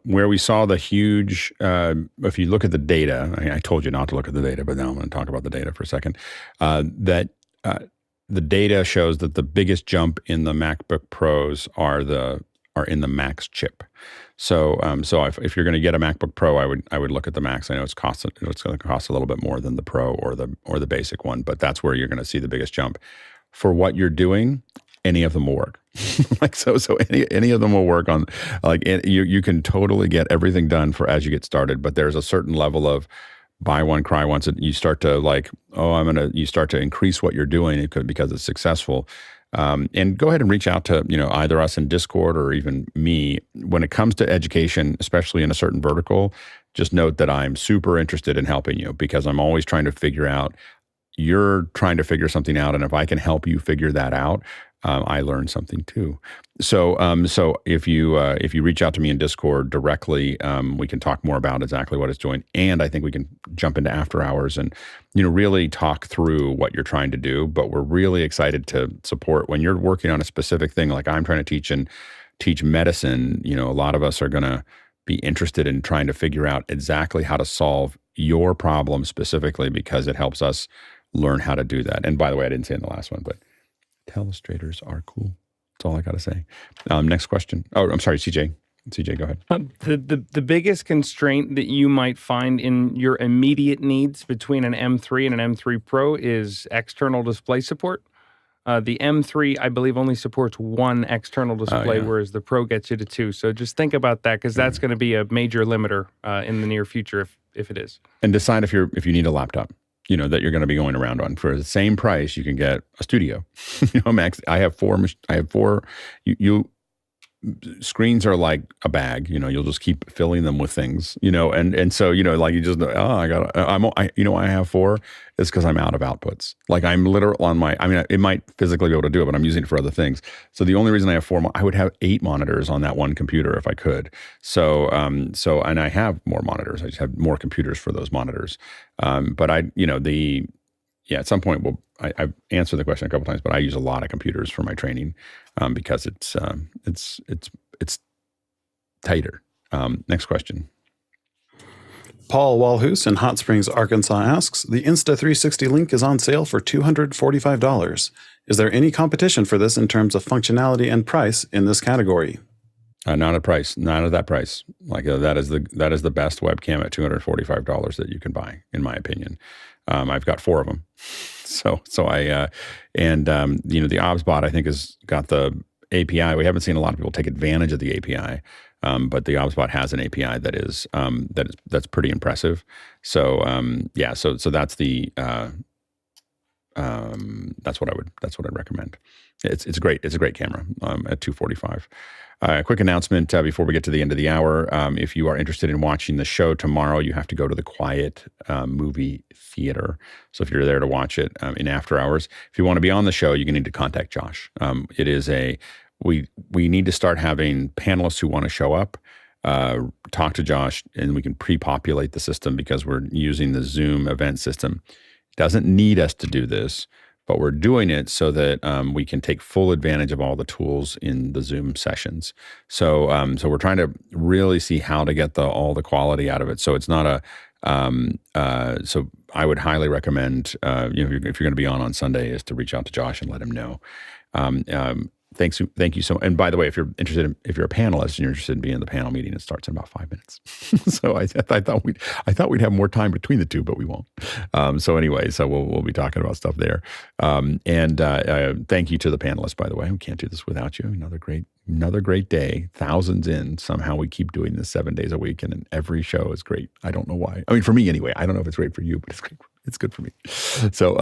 Where we saw the huge, if you look at the data, I told you not to look at the data, but now I'm going to talk about the data for a second, that the data shows that the biggest jump in the MacBook Pros are in the Max chip. So if you're going to get a MacBook Pro, I would look at the Max. I know it's going to cost a little bit more than the Pro or the basic one, but that's where you're going to see the biggest jump. For what you're doing, any of them will work. so any of them will work on, like, you can totally get everything done for as you get started, but there's a certain level of buy one, cry once. You start to you start to increase what you're doing because it's successful. And go ahead and reach out to, either us in Discord or even me. When it comes to education, especially in a certain vertical, just note that I'm super interested in helping you because I'm always trying to figure out, you're trying to figure something out. And if I can help you figure that out, I learned something too. So if you reach out to me in Discord directly, we can talk more about exactly what it's doing. And I think we can jump into after hours and, really talk through what you're trying to do. But we're really excited to support when you're working on a specific thing, like I'm trying to teach medicine. A lot of us are going to be interested in trying to figure out exactly how to solve your problem specifically because it helps us learn how to do that. And by the way, I didn't say in the last one, but telestrators are cool. That's all I got to say. Next question. Oh, I'm sorry, CJ. CJ, go ahead. The biggest constraint that you might find in your immediate needs between an M3 and an M3 Pro is external display support. The M3, I believe, only supports one external display, whereas the Pro gets you to two. So just think about that because that's going to be a major limiter in the near future if it is. And decide if you need a laptop. that you're going to be going around on. For the same price, you can get a studio. Max, I have four. You screens are like a bag. You'll just keep filling them with things. And so like you just I have four. It's because I'm out of outputs. Like I'm literally on my. I mean, it might physically be able to do it, but I'm using it for other things. So the only reason I have four, I would have 8 monitors on that one computer if I could. So and I have more monitors. I just have more computers for those monitors. But at some point, I've answered the question a couple times, but I use a lot of computers for my training because it's tighter. Next question. Paul Walhus in Hot Springs, Arkansas asks, the Insta360 Link is on sale for $245. Is there any competition for this in terms of functionality and price in this category? Not at price, not at that price. Like that is the best webcam at $245 that you can buy, in my opinion. I've got 4 of them. So the OBSBot I think has got the API. We haven't seen a lot of people take advantage of the API, but the OBSBot has an API that's pretty impressive. So so that's the that's what I'd recommend. It's great. It's a great camera at $245. Quick announcement before we get to the end of the hour. If you are interested in watching the show tomorrow, you have to go to the Quiet movie theater. So if you're there to watch it in after hours, if you want to be on the show, you need to contact Josh. It is we need to start having panelists who want to show up, talk to Josh, and we can pre-populate the system because we're using the Zoom event system. It doesn't need us to do this, but we're doing it so that we can take full advantage of all the tools in the Zoom sessions. So we're trying to really see how to get all the quality out of it. So it's not so I would highly recommend, if you're going to be on Sunday, is to reach out to Josh and let him know. Thank you so much. And by the way, if you're a panelist and you're interested in being in the panel meeting, it starts in about 5 minutes. So I thought we'd have more time between the two, but we won't. So we'll be talking about stuff there. And thank you to the panelists, by the way. We can't do this without you. Another great day. Thousands in. Somehow we keep doing this 7 days a week, and every show is great. I don't know why. I mean, for me anyway. I don't know if it's great for you, but it's great. It's good for me. So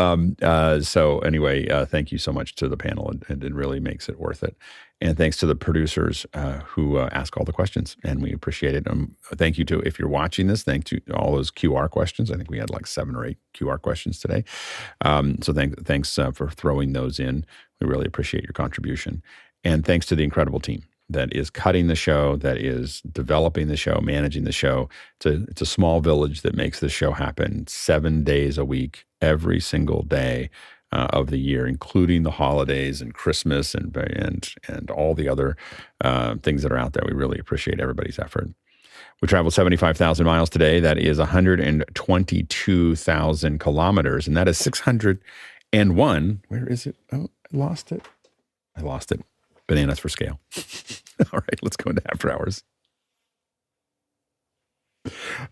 thank you so much to the panel, and it really makes it worth it. And thanks to the producers who ask all the questions, and we appreciate it. Thank you to, if you're watching this, thanks to all those QR questions. I think we had like 7 or 8 QR questions today. So thanks for throwing those in. We really appreciate your contribution. And thanks to the incredible team that is cutting the show, that is developing the show, managing the show. It's a small village that makes this show happen 7 days a week, every single day of the year, including the holidays and Christmas and all the other things that are out there. We really appreciate everybody's effort. We traveled 75,000 miles today. That is 122,000 kilometers, and that is 601. Where is it? Oh, I lost it. Bananas for scale. All right, let's go into after hours.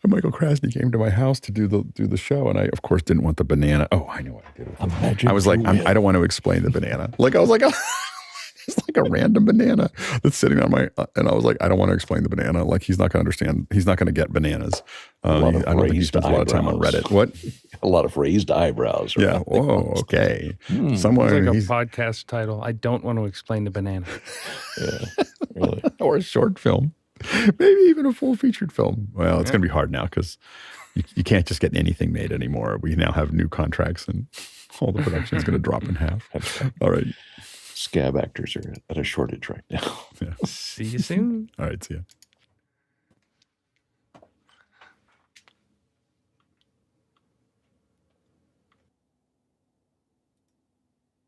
Michael Krasny came to my house to do the show, and I, of course, didn't want the banana. Oh, I know what I did with it. I was like, I don't want to explain the banana. Like, I was like, it's like a random banana that's sitting on my, and I was like, I don't want to explain the banana. Like, he's not going to understand. He's not going to get bananas. I don't think he spends a lot of time on Reddit. What? A lot of raised eyebrows. Right? Yeah. Whoa. Okay. Someone like a podcast title. I don't want to explain the banana. Yeah. Really. Or a short film. Maybe even a full featured film. Well, it's going to be hard now because you can't just get anything made anymore. We now have new contracts, and all the production is going to drop in half. All right. Scab actors are at a shortage right now. Yeah. See you soon. All right. See ya.